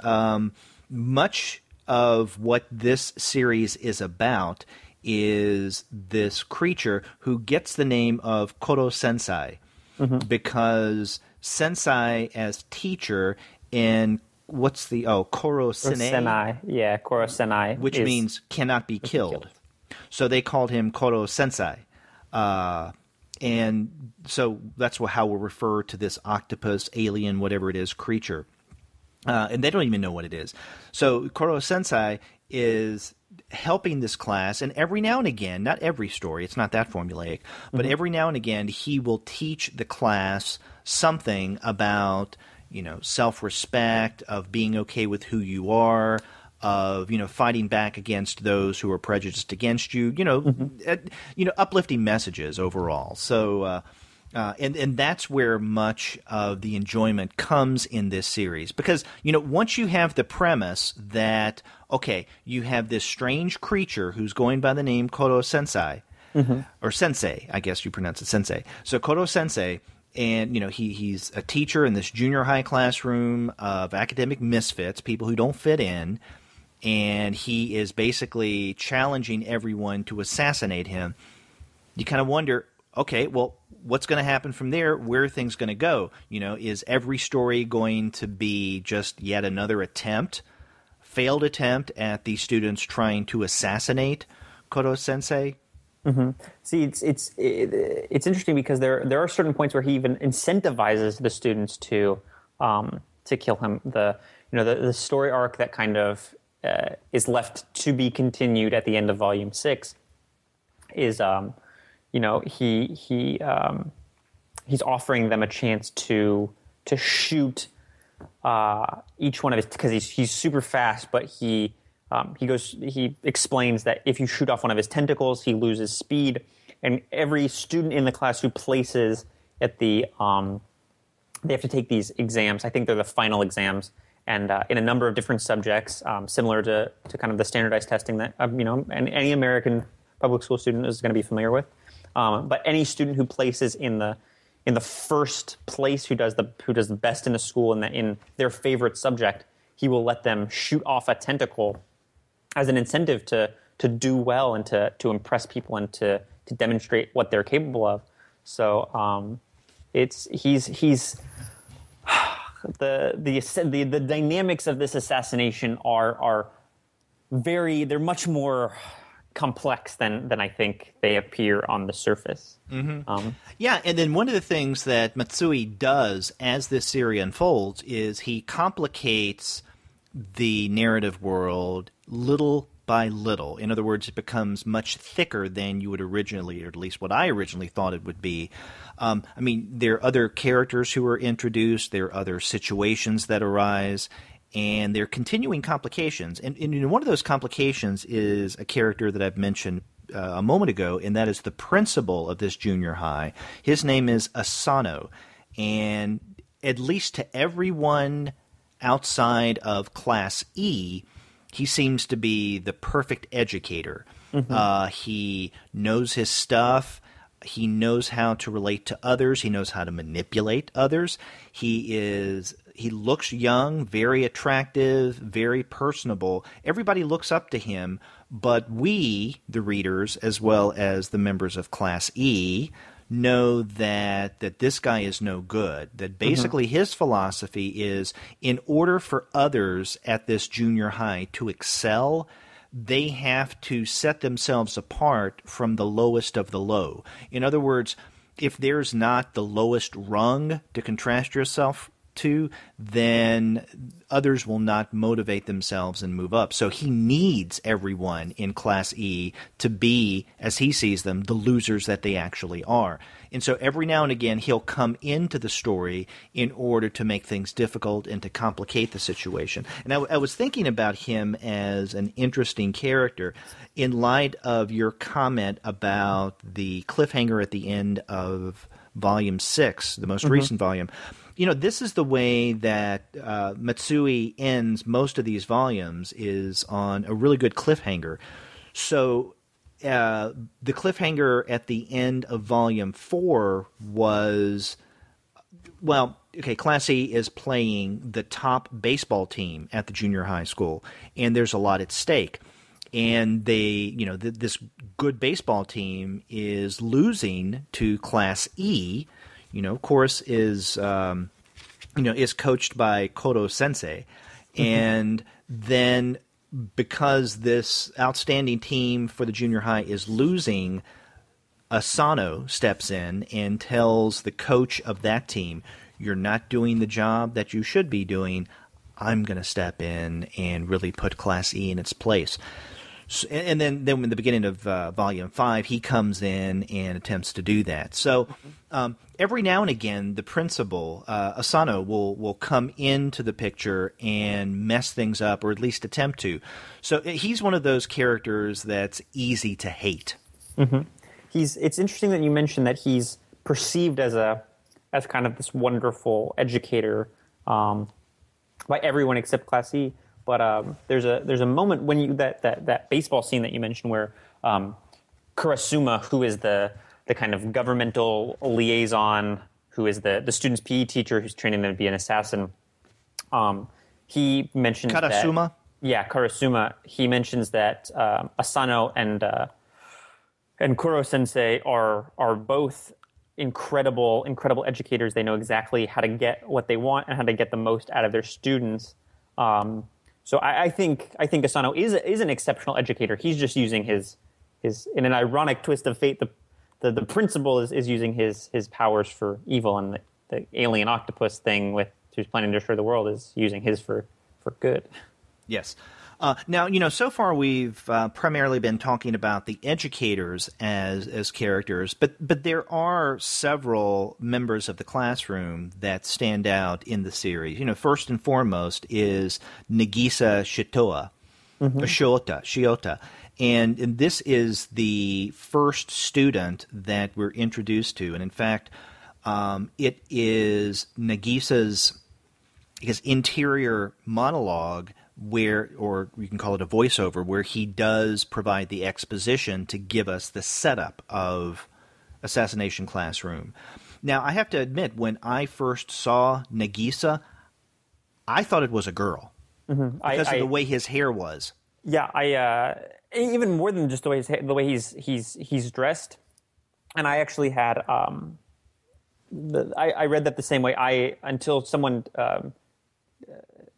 much of what this series is about is this creature who gets the name of Koro Sensei because Sensei as teacher in what's the Koro Senai? Yeah, Koro Senai, which means cannot be killed. So they called him Koro Sensei. And so that's how we'll refer to this octopus, alien, whatever it is, creature. And they don't even know what it is. So Koro Sensei is helping this class, and every now and again, not every story, it's not that formulaic, but every now and again he will teach the class something about, self-respect, of being okay with who you are, of, fighting back against those who are prejudiced against you, uplifting messages overall. So, and that's where much of the enjoyment comes in this series. Because, once you have the premise that, okay, you have this strange creature who's going by the name Koro Sensei, or Sensei, I guess you pronounce it Sensei. So Koro Sensei, and, he's a teacher in this junior high classroom of academic misfits, people who don't fit in, and he is basically challenging everyone to assassinate him. You kind of wonder, okay, well, what's going to happen from there? Where are things going to go? Is every story going to be just yet another failed attempt at these students trying to assassinate Koro Sensei? See, it's interesting because there are certain points where he even incentivizes the students to kill him. The story arc that kind of is left to be continued at the end of Volume 6 is he's offering them a chance to shoot each one of his, because he's super fast, but he explains that if you shoot off one of his tentacles, he loses speed, and every student in the class who places at the they have to take these exams. I think they're the final exams, and in a number of different subjects, similar to kind of the standardized testing that and any American public school student is going to be familiar with. But any student who places in the first place, who does the best in the school in their favorite subject, he will let them shoot off a tentacle as an incentive to do well and to impress people and to demonstrate what they're capable of. So he's the dynamics of this assassination are they're much more complex than I think they appear on the surface. Yeah, and then one of the things that Matsui does as this series unfolds is he complicates the narrative world little by little. In other words, it becomes much thicker than you would originally, or at least what I originally thought it would be. There are other characters who are introduced, there are other situations that arise, and there are continuing complications. And one of those complications is a character that I've mentioned a moment ago, and that is the principal of this junior high. His name is Asano, and at least to everyone outside of Class E, he seems to be the perfect educator. He knows his stuff. He knows how to relate to others. He knows how to manipulate others. He looks young, very attractive, very personable. Everybody looks up to him, but we, the readers, as well as the members of Class E, know that this guy is no good. That basically his philosophy is, in order for others at this junior high to excel, they have to set themselves apart from the lowest of the low. In other words, if there's not the lowest rung to contrast yourself to, then others will not motivate themselves and move up. So he needs everyone in Class E to be, as he sees them, the losers that they actually are. And so every now and again, he'll come into the story in order to make things difficult and to complicate the situation. And I was thinking about him as an interesting character in light of your comment about the cliffhanger at the end of Volume 6, the most recent volume. You know, this is the way that Matsui ends most of these volumes, is on a really good cliffhanger. So the cliffhanger at the end of Volume 4 was, well, okay, Class E is playing the top baseball team at the junior high school, and there's a lot at stake. And they, you know, this good baseball team is losing to Class E. You know, of course, is coached by Kodo Sensei, and then because this outstanding team for the junior high is losing, Asano steps in and tells the coach of that team, "You're not doing the job that you should be doing. I'm going to step in and really put Class E in its place." So, and then in the beginning of Volume 5, he comes in and attempts to do that. So every now and again, the principal, Asano, will come into the picture and mess things up, or at least attempt to. So he's one of those characters that's easy to hate. Mm-hmm. It's interesting that you mentioned that he's perceived as kind of this wonderful educator by everyone except Class E. But there's a moment when that baseball scene that you mentioned where Kurasuma, who is the kind of governmental liaison, who is the student's PE teacher who's training them to be an assassin, he mentions Karasuma? Kurasuma. He mentions that Asano and Kuro Sensei are both incredible educators. They know exactly how to get what they want and how to get the most out of their students. So I think Asano is an exceptional educator. He's just using his in an ironic twist of fate. The principal is using his powers for evil, and the alien octopus thing who's planning to destroy the world is using his for good. Yes. Now, you know, so far we've primarily been talking about the educators as characters, but there are several members of the classroom that stand out in the series. You know, first and foremost is Nagisa Shitoa, Shiota. And this is the first student that we're introduced to. And in fact, it is Nagisa's interior monologue, or you can call it a voiceover, where he does provide the exposition to give us the setup of Assassination Classroom. Now, I have to admit, when I first saw Nagisa, I thought it was a girl because of the way his hair was. Yeah, I even more than just the way he's dressed. And I actually had I read that the same way. Until someone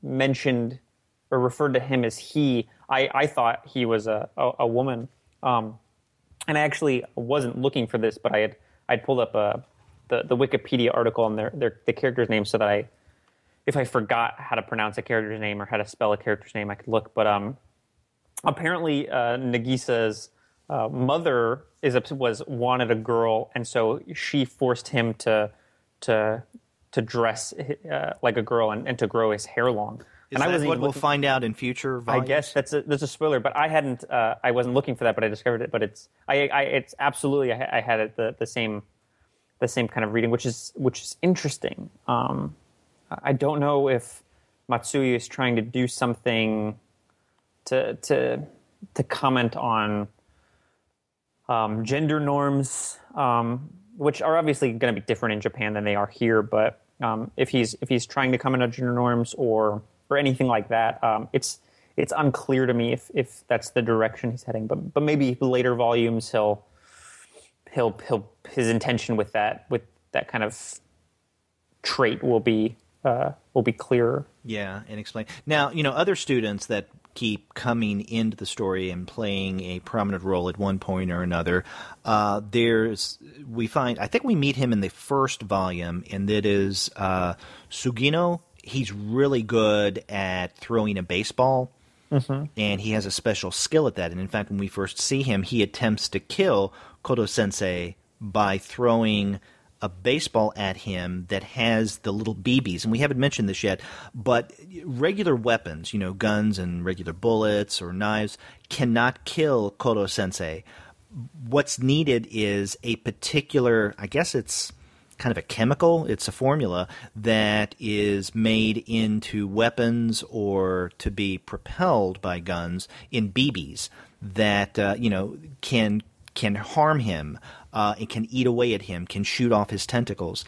mentioned or referred to him as he, I thought he was a woman. And I actually wasn't looking for this, but I'd pulled up the Wikipedia article and the character's name so that if I forgot how to pronounce a character's name or how to spell a character's name, I could look. But apparently Nagisa's mother wanted a girl, and so she forced him to dress like a girl and to grow his hair long. Is that what we'll find out in future volumes? I guess that's a spoiler, but I wasn't looking for that, but I discovered it. But it's absolutely, I had it the same kind of reading, which is interesting. I don't know if Matsui is trying to do something to comment on gender norms, which are obviously going to be different in Japan than they are here. But if he's trying to comment on gender norms or anything like that, it's unclear to me if that's the direction he's heading. But maybe later volumes he'll his intention with that kind of trait will be clearer. Yeah, and explain. Now, you know, other students that keep coming into the story and playing a prominent role at one point or another. I think we meet him in the first volume, and that is Sugino. He's really good at throwing a baseball, and he has a special skill at that. And in fact, when we first see him, he attempts to kill Kodo-sensei by throwing a baseball at him that has the little BBs. And we haven't mentioned this yet, but regular weapons, guns and regular bullets or knives, cannot kill Kodo-sensei. What's needed is a particular, I guess it's kind of a chemical, it's a formula that is made into weapons or to be propelled by guns in BBs that, can harm him. It can eat away at him, can shoot off his tentacles.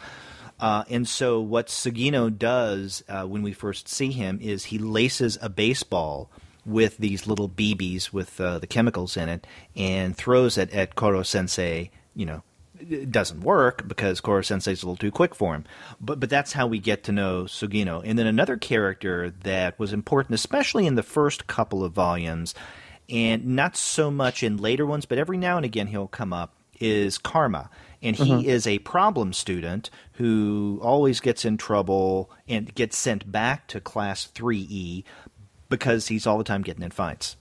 And so what Sugino does when we first see him is he laces a baseball with these little BBs with the chemicals in it and throws it at Koro-sensei. It doesn't work because Koro-sensei's a little too quick for him. But that's how we get to know Sugino. And then another character that was important, especially in the first couple of volumes, and not so much in later ones, but every now and again he'll come up, is Karma. And he is a problem student who always gets in trouble and gets sent back to Class 3E because he's all the time getting in fights.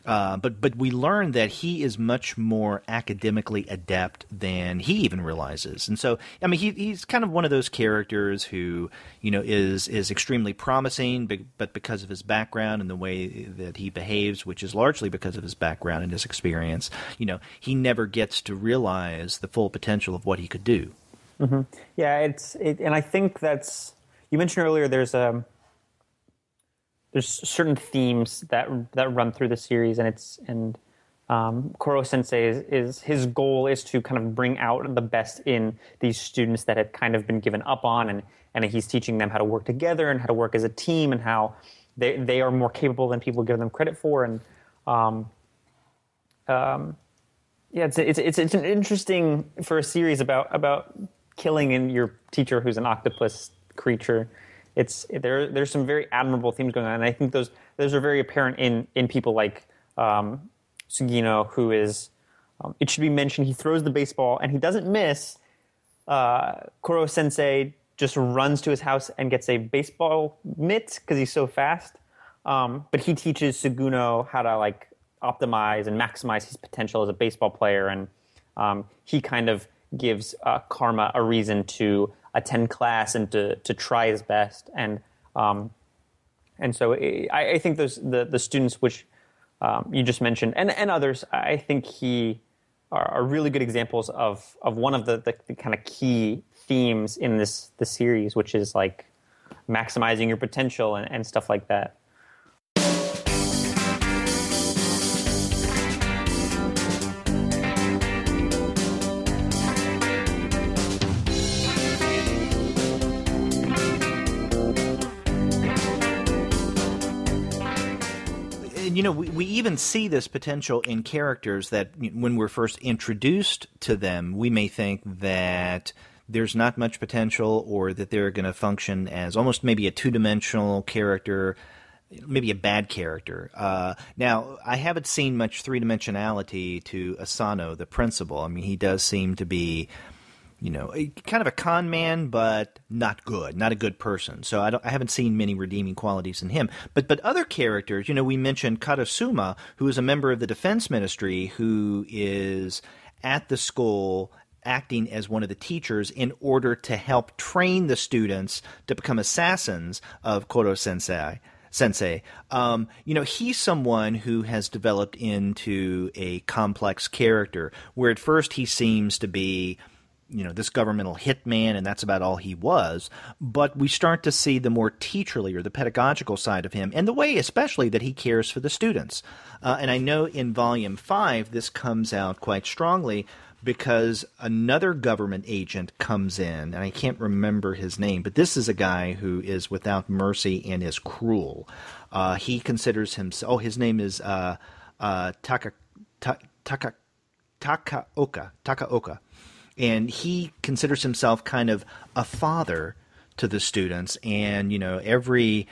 But we learn that he is much more academically adept than he even realizes. And so, I mean, he's kind of one of those characters who, is extremely promising, but because of his background and the way that he behaves, which is largely because of his background and his experience, he never gets to realize the full potential of what he could do. Yeah, and I think that's, you mentioned earlier, there's certain themes that run through the series, and Koro-sensei is his goal is to kind of bring out the best in these students that had kind of been given up on, and he's teaching them how to work together and how to work as a team and how they are more capable than people give them credit for. And it's an interesting for a series about killing in your teacher who's an octopus creature. There's some very admirable themes going on, and I think those are very apparent in people like Sugino, who is. It should be mentioned he throws the baseball and he doesn't miss. Koro-sensei just runs to his house and gets a baseball mitt because he's so fast. But he teaches Sugino how to optimize and maximize his potential as a baseball player, and he kind of gives Karma a reason to attend class and to try his best, and so I think the students which you just mentioned and others, I think are really good examples of one of the kind of key themes in the series, which is maximizing your potential and stuff like that. We even see this potential in characters that when we're first introduced to them, we may think that there's not much potential or that they're going to function as almost maybe a two-dimensional character, maybe a bad character. Now, I haven't seen much three-dimensionality to Asano, the principal. I mean, he does seem to be kind of a con man, but not good, not a good person. So I haven't seen many redeeming qualities in him. But other characters, we mentioned Karasuma, who is a member of the defense ministry, who is at the school acting as one of the teachers in order to help train the students to become assassins of Koro-sensei. He's someone who has developed into a complex character, where at first he seems to be this governmental hitman, and that's about all he was. But we start to see the more teacherly or the pedagogical side of him, and the way especially that he cares for the students. And I know in Volume 5 this comes out quite strongly because another government agent comes in, and I can't remember his name, but this is a guy who is without mercy and is cruel. He considers himself... his name is Takaoka. And he considers himself kind of a father to the students, and every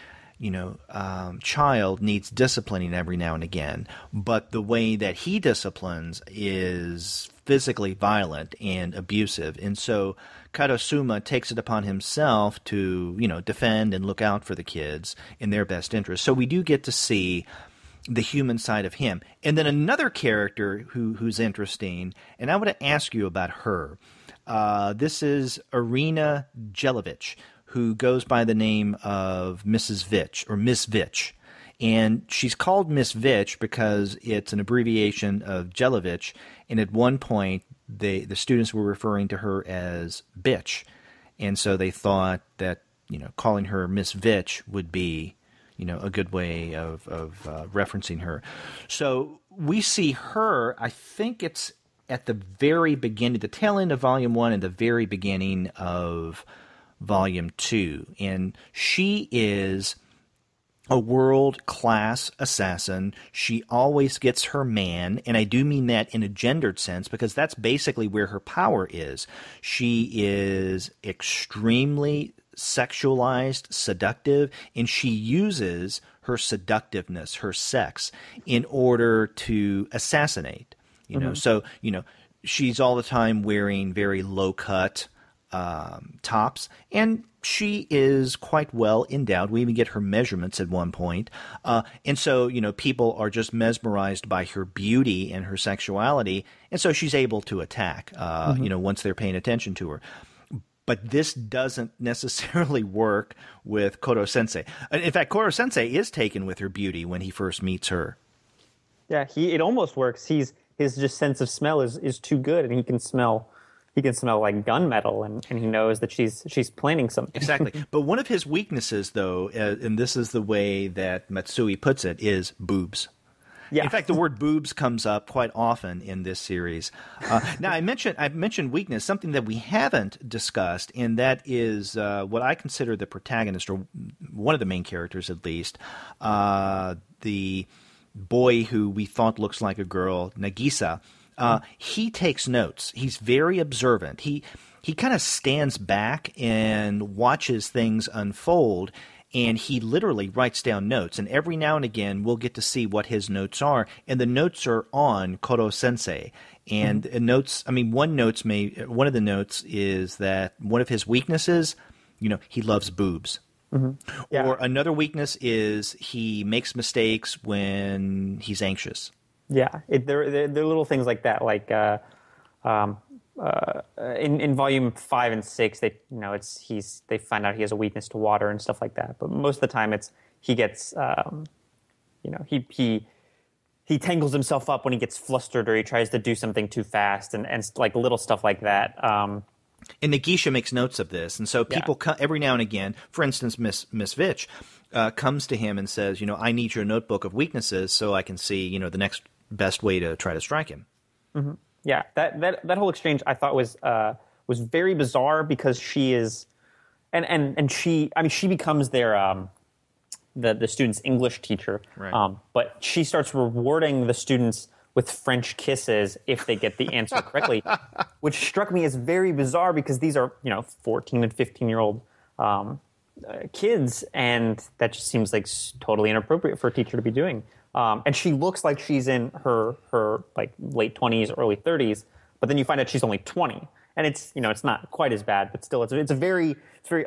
child needs disciplining every now and again, but the way that he disciplines is physically violent and abusive. And so Karasuma takes it upon himself to, defend and look out for the kids in their best interest. So we do get to see the human side of him. And then another character who's interesting, and I want to ask you about her. This is Irina Jelovich, who goes by the name of Mrs. Vitch, or Miss Vitch. And she's called Miss Vitch because it's an abbreviation of Jelovich, and at one point the students were referring to her as bitch. And so they thought that, calling her Miss Vitch would be, a good way of referencing her. So we see her, I think it's at the very beginning, the tail end of Volume 1 and the very beginning of Volume 2. And she is a world-class assassin. She always gets her man, and I do mean that in a gendered sense because that's basically where her power is. She is extremely sexualized, seductive, and she uses her seductiveness, her sex, in order to assassinate. So, she's all the time wearing very low-cut tops, and she is quite well endowed. We even get her measurements at one point. And so, people are just mesmerized by her beauty and her sexuality, and so she's able to attack, once they're paying attention to her. But this doesn't necessarily work with Koro-sensei. In fact, Koro-sensei is taken with her beauty when he first meets her. Yeah, it almost works. His just sense of smell is too good, and he can smell like gunmetal, and he knows that she's planning something. Exactly. But one of his weaknesses, though, and this is the way that Matsui puts it, is boobs. Yeah. In fact, the word boobs comes up quite often in this series. Now, I mentioned weakness, something that we haven't discussed, and that is what I consider the protagonist, or one of the main characters at least, the boy who we thought looks like a girl, Nagisa. He takes notes. He's very observant. He kind of stands back and watches things unfold, and he literally writes down notes. And every now and again, we'll get to see what his notes are, and the notes are on Koro-sensei. And one of the notes is that one of his weaknesses, he loves boobs. Mm-hmm. Yeah. Or another weakness is he makes mistakes when he's anxious. Yeah, they're little things like that. Like in volume 5 and 6, they find out he has a weakness to water and stuff like that. But most of the time, he gets he tangles himself up when he gets flustered or he tries to do something too fast and like little stuff like that. And Nagisa makes notes of this, and so people every now and again, for instance, Miss Vitch comes to him and says, I need your notebook of weaknesses so I can see, the next best way to try to strike him. Mm-hmm. Yeah, that whole exchange I thought was very bizarre because she is, and she becomes their the students' English teacher, right. But she starts rewarding the students with French kisses if they get the answer correctly, which struck me as very bizarre because these are 14 and 15-year-old kids, and that just seems like totally inappropriate for a teacher to be doing. And she looks like she's in her like late 20s, early 30s, but then you find out she's only 20, and it's not quite as bad, but still it's a very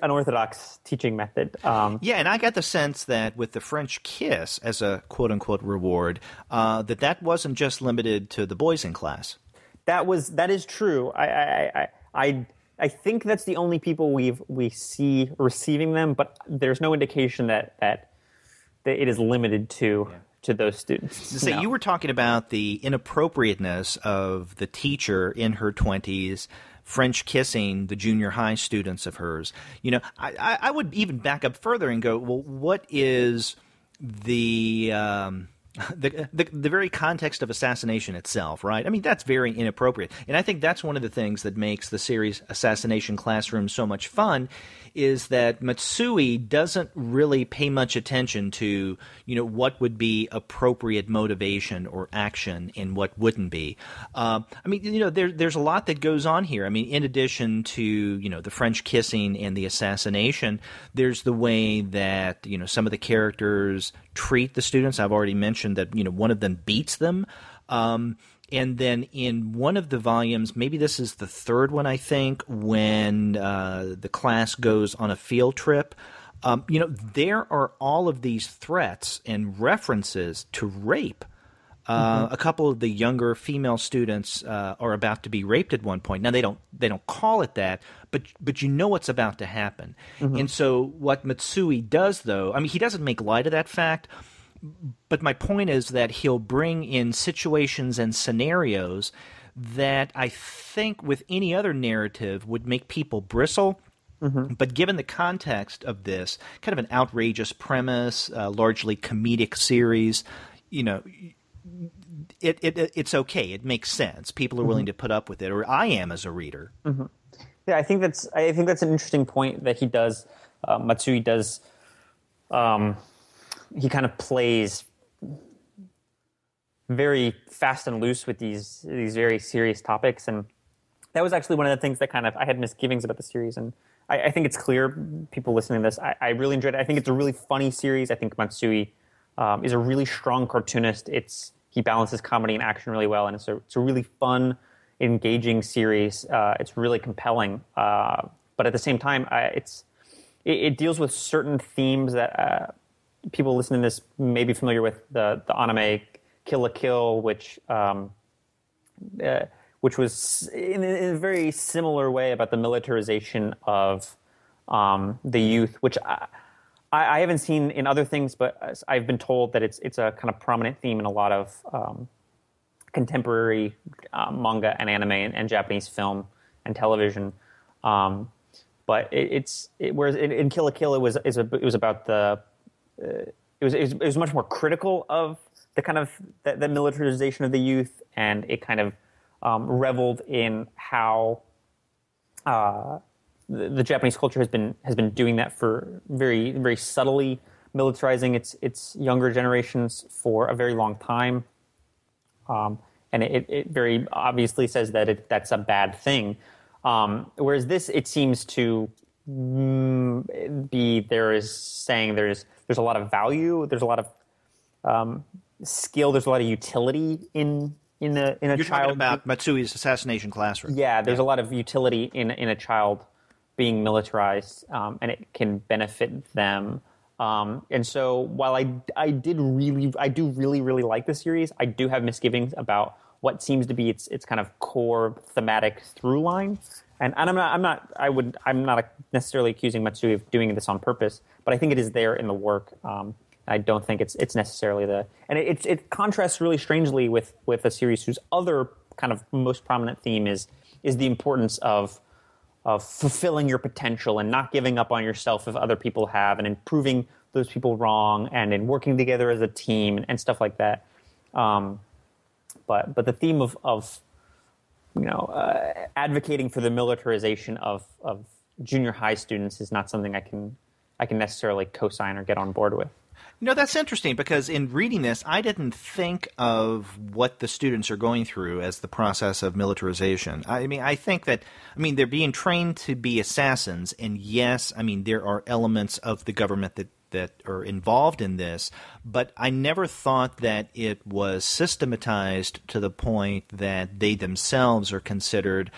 unorthodox teaching method. Yeah, and I got the sense that with the French kiss as a quote unquote reward, that wasn't just limited to the boys in class. That is true. I think that's the only people we see receiving them, but there's no indication that it is limited to those students. So you were talking about the inappropriateness of the teacher in her 20s French kissing the junior high students of hers. I would even back up further and go, well, what is the The very context of Assassination itself, right? I mean, that's very inappropriate. And I think that's one of the things that makes the series Assassination Classroom so much fun, is that Matsui doesn't really pay much attention to, what would be appropriate motivation or action and what wouldn't be. I mean, there's a lot that goes on here. I mean, in addition to, the French kissing and the assassination, there's the way that, some of the characters treat the students. I've already mentioned that, one of them beats them. And then in one of the volumes, maybe this is the third one, I think, when the class goes on a field trip, there are all of these threats and references to rape. A couple of the younger female students are about to be raped at one point. Now they don't call it that, but what's about to happen. And so what Matsui does, though, I mean, he doesn't make light of that fact. But my point is that he'll bring in situations and scenarios that I think with any other narrative would make people bristle. But given the context of this, kind of an outrageous premise, largely comedic series, it's okay. It makes sense. People are willing to put up with it, or I am as a reader. Yeah, I think that's an interesting point that he does. Matsui does. He kind of plays very fast and loose with these very serious topics, and that was actually one of the things that kind of I had misgivings about the series. And I think it's clear, people listening to this, I really enjoyed it. I think it's a really funny series. I think Matsui is a really strong cartoonist. He balances comedy and action really well, and it's a really fun, engaging series. It's really compelling, but at the same time, it deals with certain themes that. People listening to this may be familiar with the anime Kill la Kill, which was in a very similar way about the militarization of the youth, which I haven't seen in other things, but I've been told that it's a kind of prominent theme in a lot of contemporary manga and anime and Japanese film and television. But whereas in Kill la Kill it was about the it was much more critical of the kind of the militarization of the youth, and it kind of reveled in how the Japanese culture has been doing that for very, very subtly militarizing its younger generations for a very long time, and it very obviously says that that's a bad thing. Whereas this, it seems to be there's a lot of value, there's a lot of skill, there's a lot of utility in a You're child. You're talking about Matsui's Assassination Classroom. Yeah, there's a lot of utility in a child being militarized, and it can benefit them. And so while I do really, really like the series, I do have misgivings about what seems to be its kind of core thematic through line. And I'm not necessarily accusing Matsui of doing this on purpose, but I think it is there in the work. I don't think it's necessarily and it contrasts really strangely with a series whose other kind of most prominent theme is the importance of fulfilling your potential and not giving up on yourself if other people have, and in proving those people wrong, and in working together as a team and stuff like that. But the theme of advocating for the militarization of junior high students is not something I can necessarily co-sign or get on board with. That's interesting, because in reading this, I didn't think of what the students are going through as the process of militarization. I think that they're being trained to be assassins, and yes, there are elements of the government that are involved in this, but I never thought that it was systematized to the point that they themselves are considered,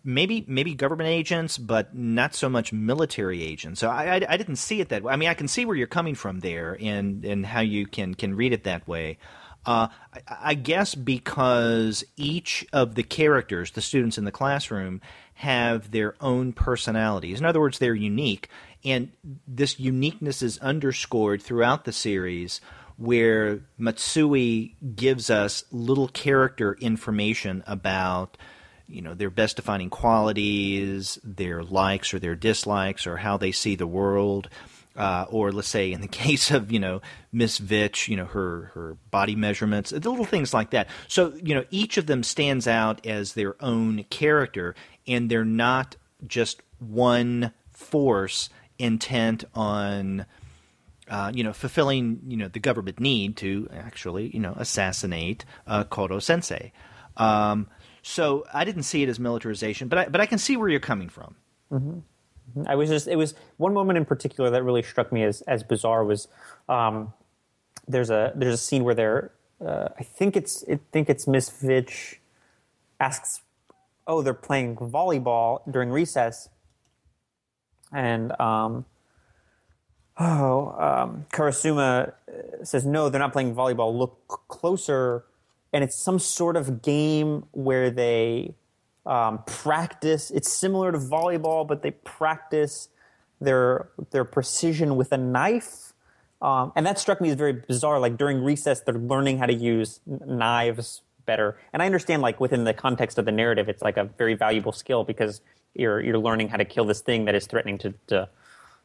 maybe government agents, but not so much military agents. So I didn't see it that way. I can see where you're coming from there, and how you can read it that way. I guess because each of the characters, the students in the classroom, have their own personalities. In other words, they're unique, and this uniqueness is underscored throughout the series, where Matsui gives us little character information about their best defining qualities, their likes or their dislikes, or how they see the world. or let's say in the case of, Miss Vitch, her body measurements, the little things like that. So, each of them stands out as their own character, and they're not just one force intent on, fulfilling, the government need to actually, assassinate Kodo Sensei. So I didn't see it as militarization, but I can see where you're coming from. Mm-hmm. It was one moment in particular that really struck me as bizarre was, there's a scene where I think it's Miss Vitch asks, they're playing volleyball during recess, and Karasuma says, no, they're not playing volleyball, look closer, and it's some sort of game where they practice. It's similar to volleyball, but they practice their precision with a knife, and that struck me as very bizarre. Like during recess, they're learning how to use knives better, and I understand, like within the context of the narrative, it's like a very valuable skill because you're learning how to kill this thing that is threatening to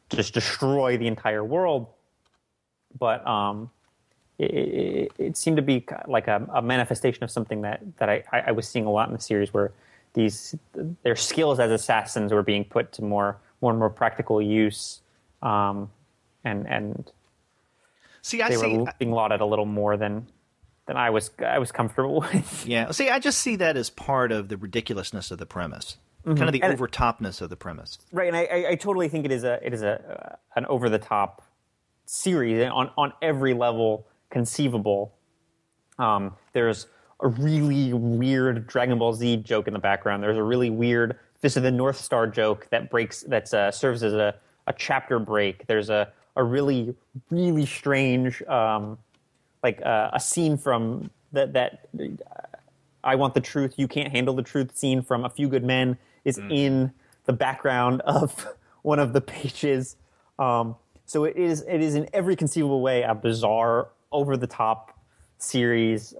just destroy the entire world. But it seemed to be like a manifestation of something that I was seeing a lot in the series, where their skills as assassins were being put to more and more practical use, and they were being lauded a little more than I was comfortable with. Yeah, see, I just see that as part of the ridiculousness of the premise, kind of the overtopness of the premise. Right, and I totally think it is an over the top series on every level conceivable. There's a really weird Dragon Ball Z joke in the background. There's a really weird Fist of the North Star joke that serves as a chapter break. There's a really, really strange a scene from that I Want the Truth, You Can't Handle the Truth scene from A Few Good Men is in the background of one of the pages. So it is in every conceivable way a bizarre, over the top series.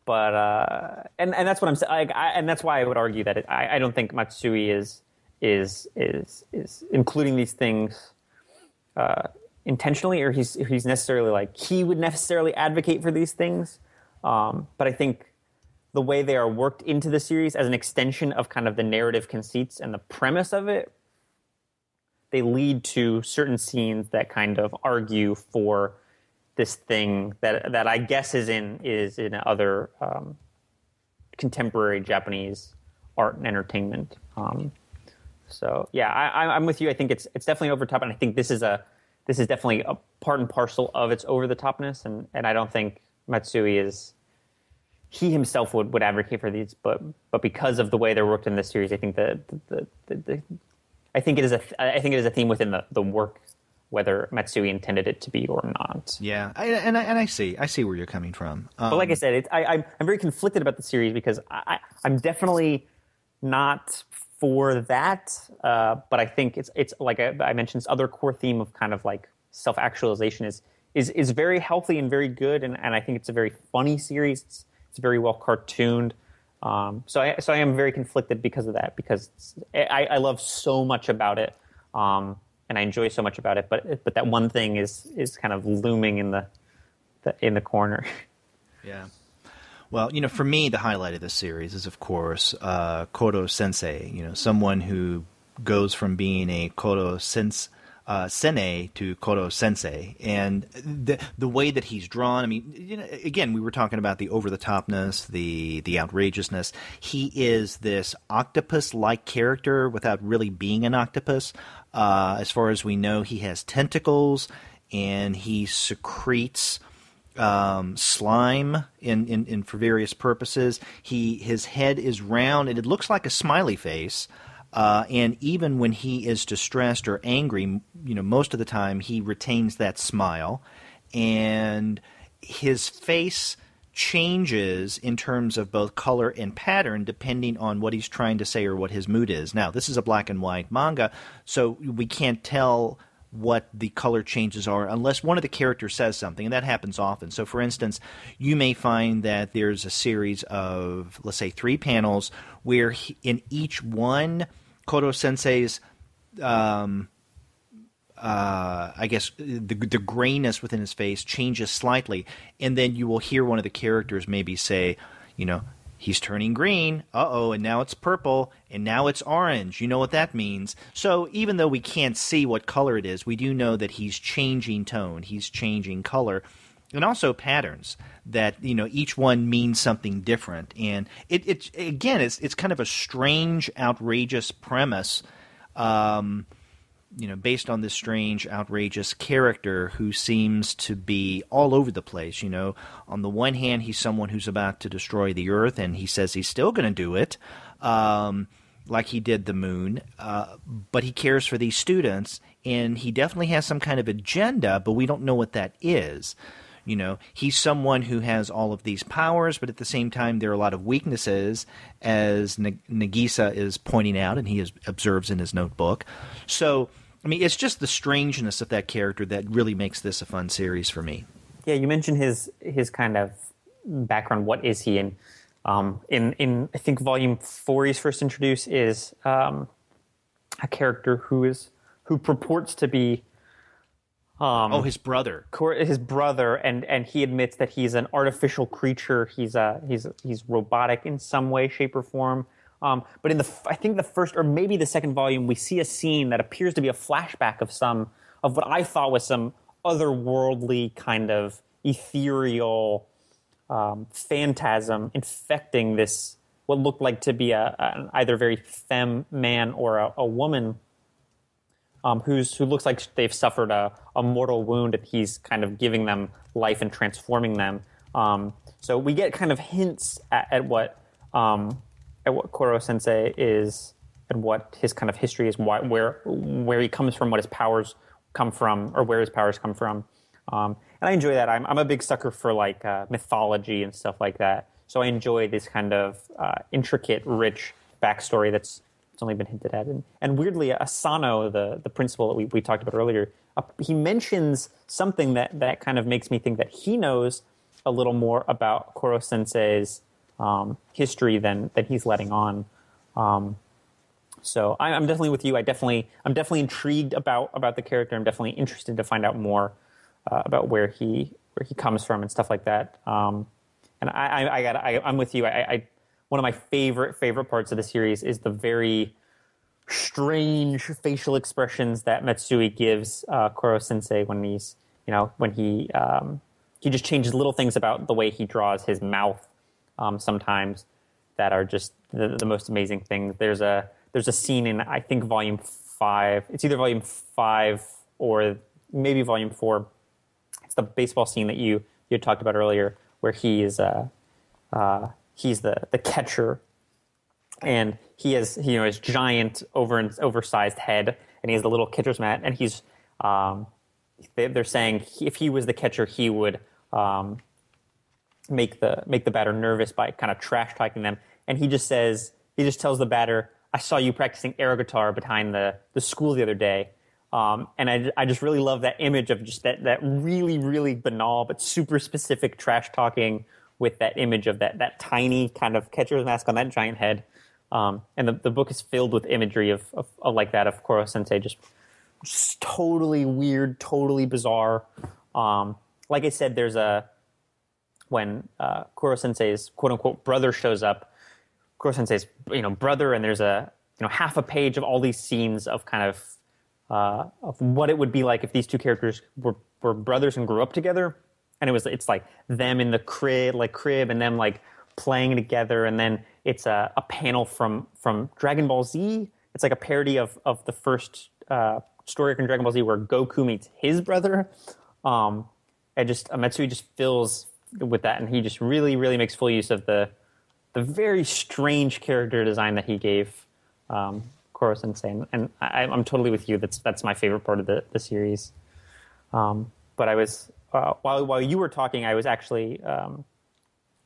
But that's what I'm saying, and that's why I would argue that I don't think Matsui is including these things intentionally, or he's necessarily like he would necessarily advocate for these things. But I think the way they are worked into the series as an extension of kind of the narrative conceits and the premise of it, they lead to certain scenes that kind of argue for this thing that I guess is in other contemporary Japanese art and entertainment. So yeah, I'm with you. I think it's definitely over top, and I think this is definitely a part and parcel of its over the topness, and I don't think Matsui he himself would advocate for these, but because of the way they're worked in this series, I think I think it is a theme within the work, whether Matsui intended it to be or not. Yeah, I see where you're coming from. But like I said, I'm very conflicted about the series because I'm definitely not for that. But I think it's like I mentioned, this other core theme of kind of like self-actualization is very healthy and very good, and I think it's a very funny series. It's very well cartooned. So I am very conflicted because of that, because I love so much about it. And I enjoy so much about it, but that one thing is kind of looming in the corner. Yeah. Well, for me, the highlight of this series is, of course, Kodo Sensei. Someone who goes from being a Kodo Sene to Kodo Sensei, and the way that he's drawn. I mean, again, we were talking about the over the topness, the outrageousness. He is this octopus-like character without really being an octopus. As far as we know, he has tentacles, and he secretes slime in for various purposes. His head is round, and it looks like a smiley face. And even when he is distressed or angry, most of the time he retains that smile, and his face changes in terms of both color and pattern depending on what he's trying to say or what his mood is. Now, this is a black and white manga, so we can't tell what the color changes are unless one of the characters says something, and that happens often. So, for instance, you may find that there's a series of, let's say, 3 panels where in each one, Kodo Sensei's I guess the grayness within his face changes slightly, and then you will hear one of the characters maybe say, he's turning green, and now it's purple, and now it's orange. You know what that means. So even though we can't see what color it is, we do know that he's changing tone, he's changing color, and also patterns that, each one means something different. And it's kind of a strange, outrageous premise, based on this strange, outrageous character who seems to be all over the place. On the one hand, he's someone who's about to destroy the Earth, and he says he's still going to do it, like he did the Moon, but he cares for these students, and he definitely has some kind of agenda, but we don't know what that is. He's someone who has all of these powers, but at the same time, there are a lot of weaknesses, as Nagisa is pointing out, and he observes in his notebook. So, it's just the strangeness of that character that really makes this a fun series for me. Yeah, you mentioned his kind of background. What is he? And in I think Volume 4 he's first introduced is a character who purports to be his brother. His brother, and he admits that he's an artificial creature. He's robotic in some way, shape, or form. But in I think the first or maybe the second volume, we see a scene that appears to be a flashback of what I thought was some otherworldly kind of ethereal phantasm infecting this what looked like to be an either very femme man or a woman. Who looks like they've suffered a mortal wound, and he's kind of giving them life and transforming them. So we get kind of hints at what Koro Sensei is and what his kind of history is, where he comes from, what his powers come from, or where his powers come from. And I enjoy that. I'm a big sucker for like mythology and stuff like that. So I enjoy this kind of intricate, rich backstory that's only been hinted at. And weirdly, Asano, the principal that we talked about earlier, he mentions something that kind of makes me think that he knows a little more about Koro Sensei's history than he's letting on. So I'm definitely with you. I'm definitely intrigued about the character. I'm definitely interested to find out more about where he comes from and stuff like that. And I'm with you. One of my favorite parts of the series is the very strange facial expressions that Matsui gives Koro Sensei when he just changes little things about the way he draws his mouth sometimes that are just the most amazing things. There's a scene in I think Volume 5. It's either Volume 5 or maybe Volume 4. It's the baseball scene that you had talked about earlier, where he is he's the catcher, and he has his giant oversized head, and he has the little catcher's mat, and he's they're saying if he was the catcher, he would make the batter nervous by kind of trash talking them, and he just tells the batter, "I saw you practicing air guitar behind the school the other day." And I just really love that image of just that really, really banal but super specific trash talking with that image of that tiny kind of catcher's mask on that giant head. And the book is filled with imagery of like that of Koro Sensei, just totally weird, totally bizarre. Like I said, when Koro Sensei's quote unquote brother shows up, Koro Sensei's brother, and there's a half a page of all these scenes of kind of what it would be like if these two characters were brothers and grew up together. And it's like them in the crib, and them like playing together. And then it's a panel from Dragon Ball Z. It's like a parody of the first story in Dragon Ball Z where Goku meets his brother. And Matsui just fills with that, and he just really, really makes full use of the very strange character design that he gave Koro Sensei. And I'm totally with you. That's my favorite part of the series. But I was while you were talking, I was actually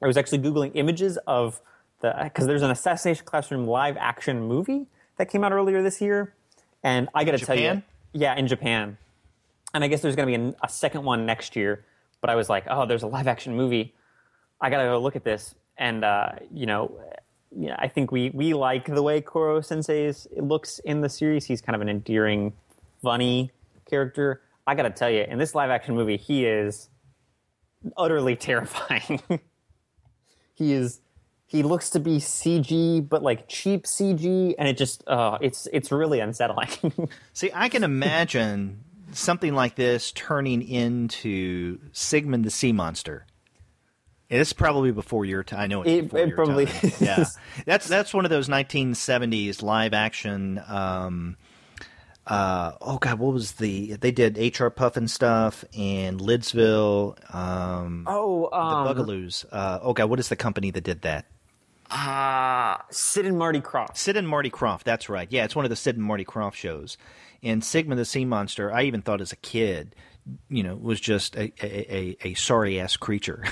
Googling images of because there's an Assassination Classroom live action movie that came out earlier this year, and I got to tell you, yeah, in Japan, and I guess there's going to be a second one next year. But I was like, oh, there's a live action movie. I got to go look at this, and I think we like the way Koro Sensei looks in the series. He's kind of an endearing, funny character. I got to tell you, in this live-action movie, he is utterly terrifying. He looks to be CG, but like cheap CG, and it just it's really unsettling. See, I can imagine something like this turning into Sigmund the Sea Monster. It's probably before your time. I know it's before your probably time. Yeah, that's one of those 1970s live action. Oh God, what was they did H.R. Puffin stuff and Lidsville. The Bugaloos. Oh God, what is the company that did that? Sid and Marty Krofft. Sid and Marty Krofft. That's right. Yeah, it's one of the Sid and Marty Krofft shows. And Sigmund the Sea Monster, I even thought as a kid, was just a sorry ass creature,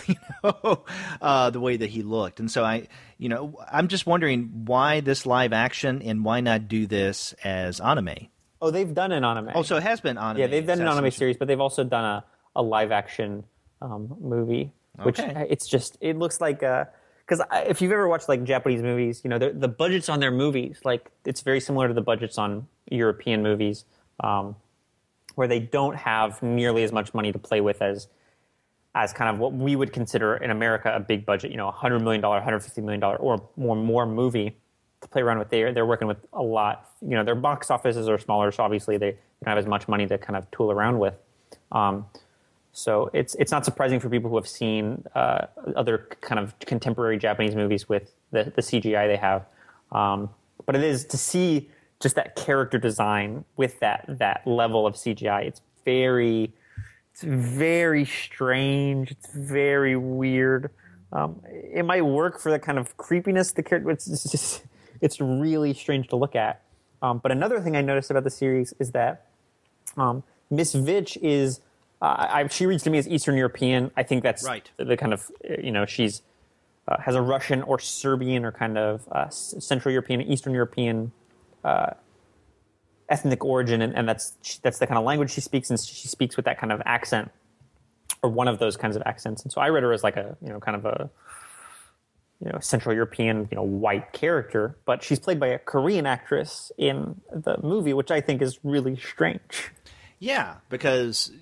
the way that he looked. And so I'm just wondering why this live action and why not do this as anime. Oh, they've done an anime. Oh, so it has been anime. Yeah, they've done an anime series, but they've also done a live action movie, which it looks like because if you've ever watched like Japanese movies, the budgets on their movies, like it's very similar to the budgets on European movies, where they don't have nearly as much money to play with as kind of what we would consider in America a big budget, $100 million, $150 million or more movie to play around with. They're working with a lot. Their box offices are smaller, so obviously they don't have as much money to kind of tool around with. So it's not surprising for people who have seen other kind of contemporary Japanese movies with the CGI they have. But it is to see just that character design with that level of CGI. It's very strange. It's very weird. It might work for the kind of creepiness the character. It's really strange to look at. But another thing I noticed about the series is that Miss Vitch is. She reads to me as Eastern European. I think that's right. The kind of she's has a Russian or Serbian or kind of Central European, Eastern European ethnic origin, and that's the kind of language she speaks, and she speaks with that kind of accent or one of those kinds of accents. And so I read her as like a kind of a Central European white character, but she's played by a Korean actress in the movie, which I think is really strange. Yeah, because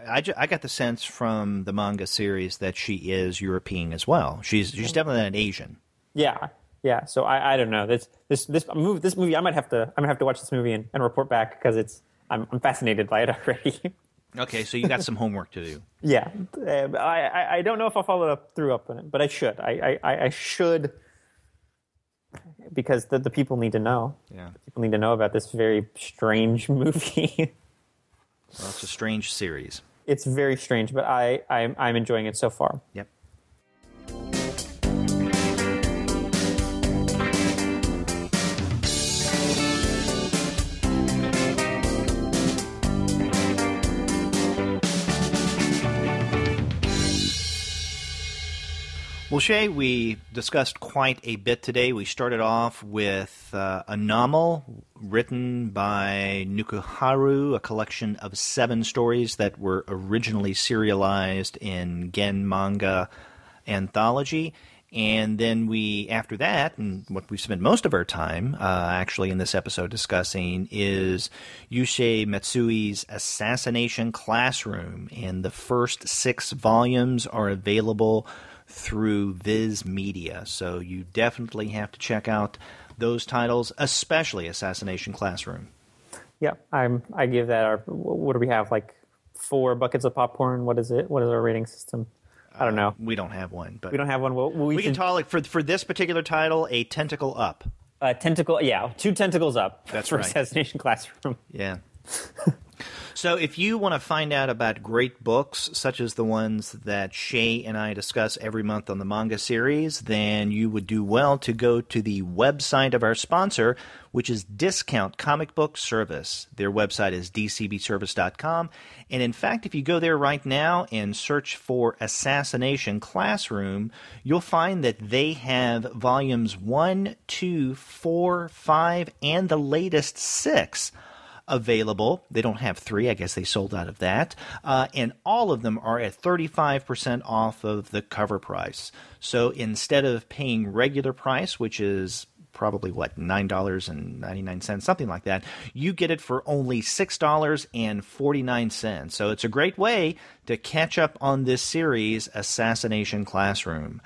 I got the sense from the manga series that she is European as well. She's definitely not an Asian. Yeah. So I don't know. This movie I might have to watch this movie and report back because I'm fascinated by it already. Okay, so you got some homework to do. Yeah, I don't know if I'll follow through up on it, but I should. I should because the people need to know. Yeah, the people need to know about this very strange movie. Well, it's a strange series. It's very strange, but I'm enjoying it so far. Yep. Well, Shea, we discussed quite a bit today. We started off with Anomal, written by Nukuharu, a collection of 7 stories that were originally serialized in Gen Manga anthology. And then after that, and what we've spent most of our time actually in this episode discussing is Yusei Matsui's Assassination Classroom. And the first 6 volumes are available through Viz Media. So you definitely have to check out those titles, especially Assassination Classroom. Yeah, I give that what do we have, like 4 buckets of popcorn? What is it? What is our rating system? I don't know. We don't have one. But we don't have one. Well, we can call it, for this particular title, a tentacle up. Tentacle, yeah, 2 tentacles up. That's for right. Assassination Classroom. Yeah. So if you want to find out about great books, such as the ones that Shea and I discuss every month on the manga series, then you would do well to go to the website of our sponsor, which is Discount Comic Book Service. Their website is dcbservice.com. And in fact, if you go there right now and search for Assassination Classroom, you'll find that they have volumes 1, 2, 4, 5, and the latest 6 available. They don't have 3. I guess they sold out of that. And all of them are at 35% off of the cover price. So instead of paying regular price, which is probably, $9.99, something like that. You get it for only $6.49. So it's a great way to catch up on this series, Assassination Classroom.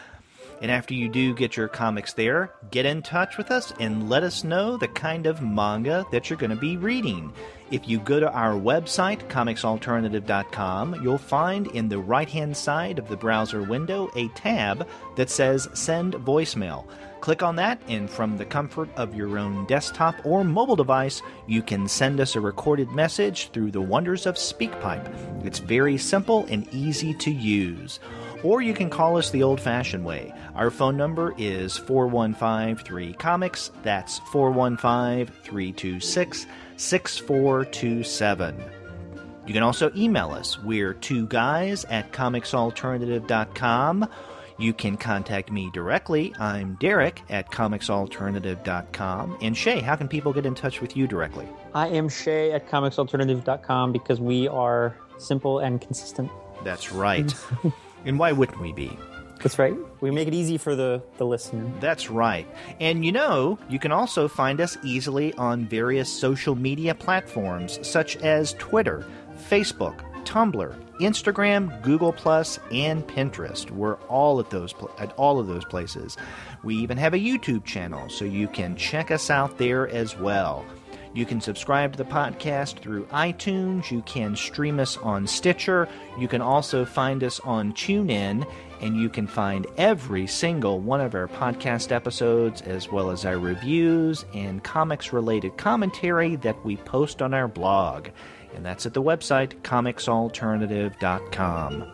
And after you do get your comics there, get in touch with us and let us know the kind of manga that you're going to be reading. If you go to our website, comicsalternative.com, you'll find in the right-hand side of the browser window a tab that says Send Voicemail. Click on that, and from the comfort of your own desktop or mobile device, you can send us a recorded message through the wonders of SpeakPipe. It's very simple and easy to use. Or you can call us the old-fashioned way. Our phone number is 415-3-COMICS. That's 415-326-6427. You can also email us. We're 2guys@comicsalternative.com. You can contact me directly. I'm Derek at comicsalternative.com. And Shea, how can people get in touch with you directly? I am Shea at comicsalternative.com because we are simple and consistent. That's right. And why wouldn't we be? That's right. We make it easy for the listener. That's right. And you can also find us easily on various social media platforms such as Twitter, Facebook, Tumblr, Instagram, Google+, and Pinterest. We're all at all of those places. We even have a YouTube channel, so you can check us out there as well. You can subscribe to the podcast through iTunes. You can stream us on Stitcher. You can also find us on TuneIn. And you can find every single one of our podcast episodes, as well as our reviews and comics-related commentary that we post on our blog. And that's at the website, comicsalternative.com.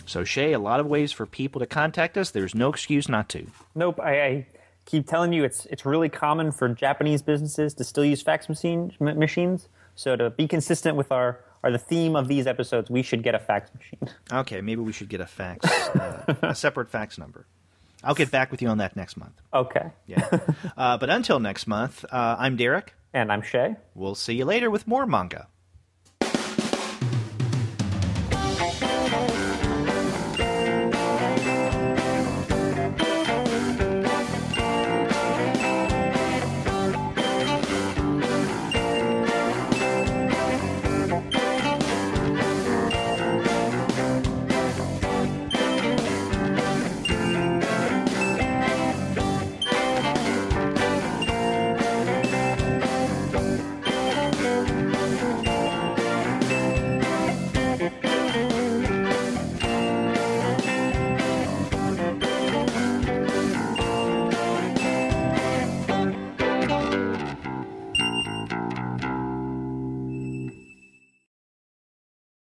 So, Shea, a lot of ways for people to contact us. There's no excuse not to. Nope, I keep telling you, it's really common for Japanese businesses to still use fax machines. So to be consistent with the theme of these episodes, we should get a fax machine. Okay, maybe we should get a fax, a separate fax number. I'll get back with you on that next month. Okay. Yeah. But until next month, I'm Derek. And I'm Shea. We'll see you later with more manga.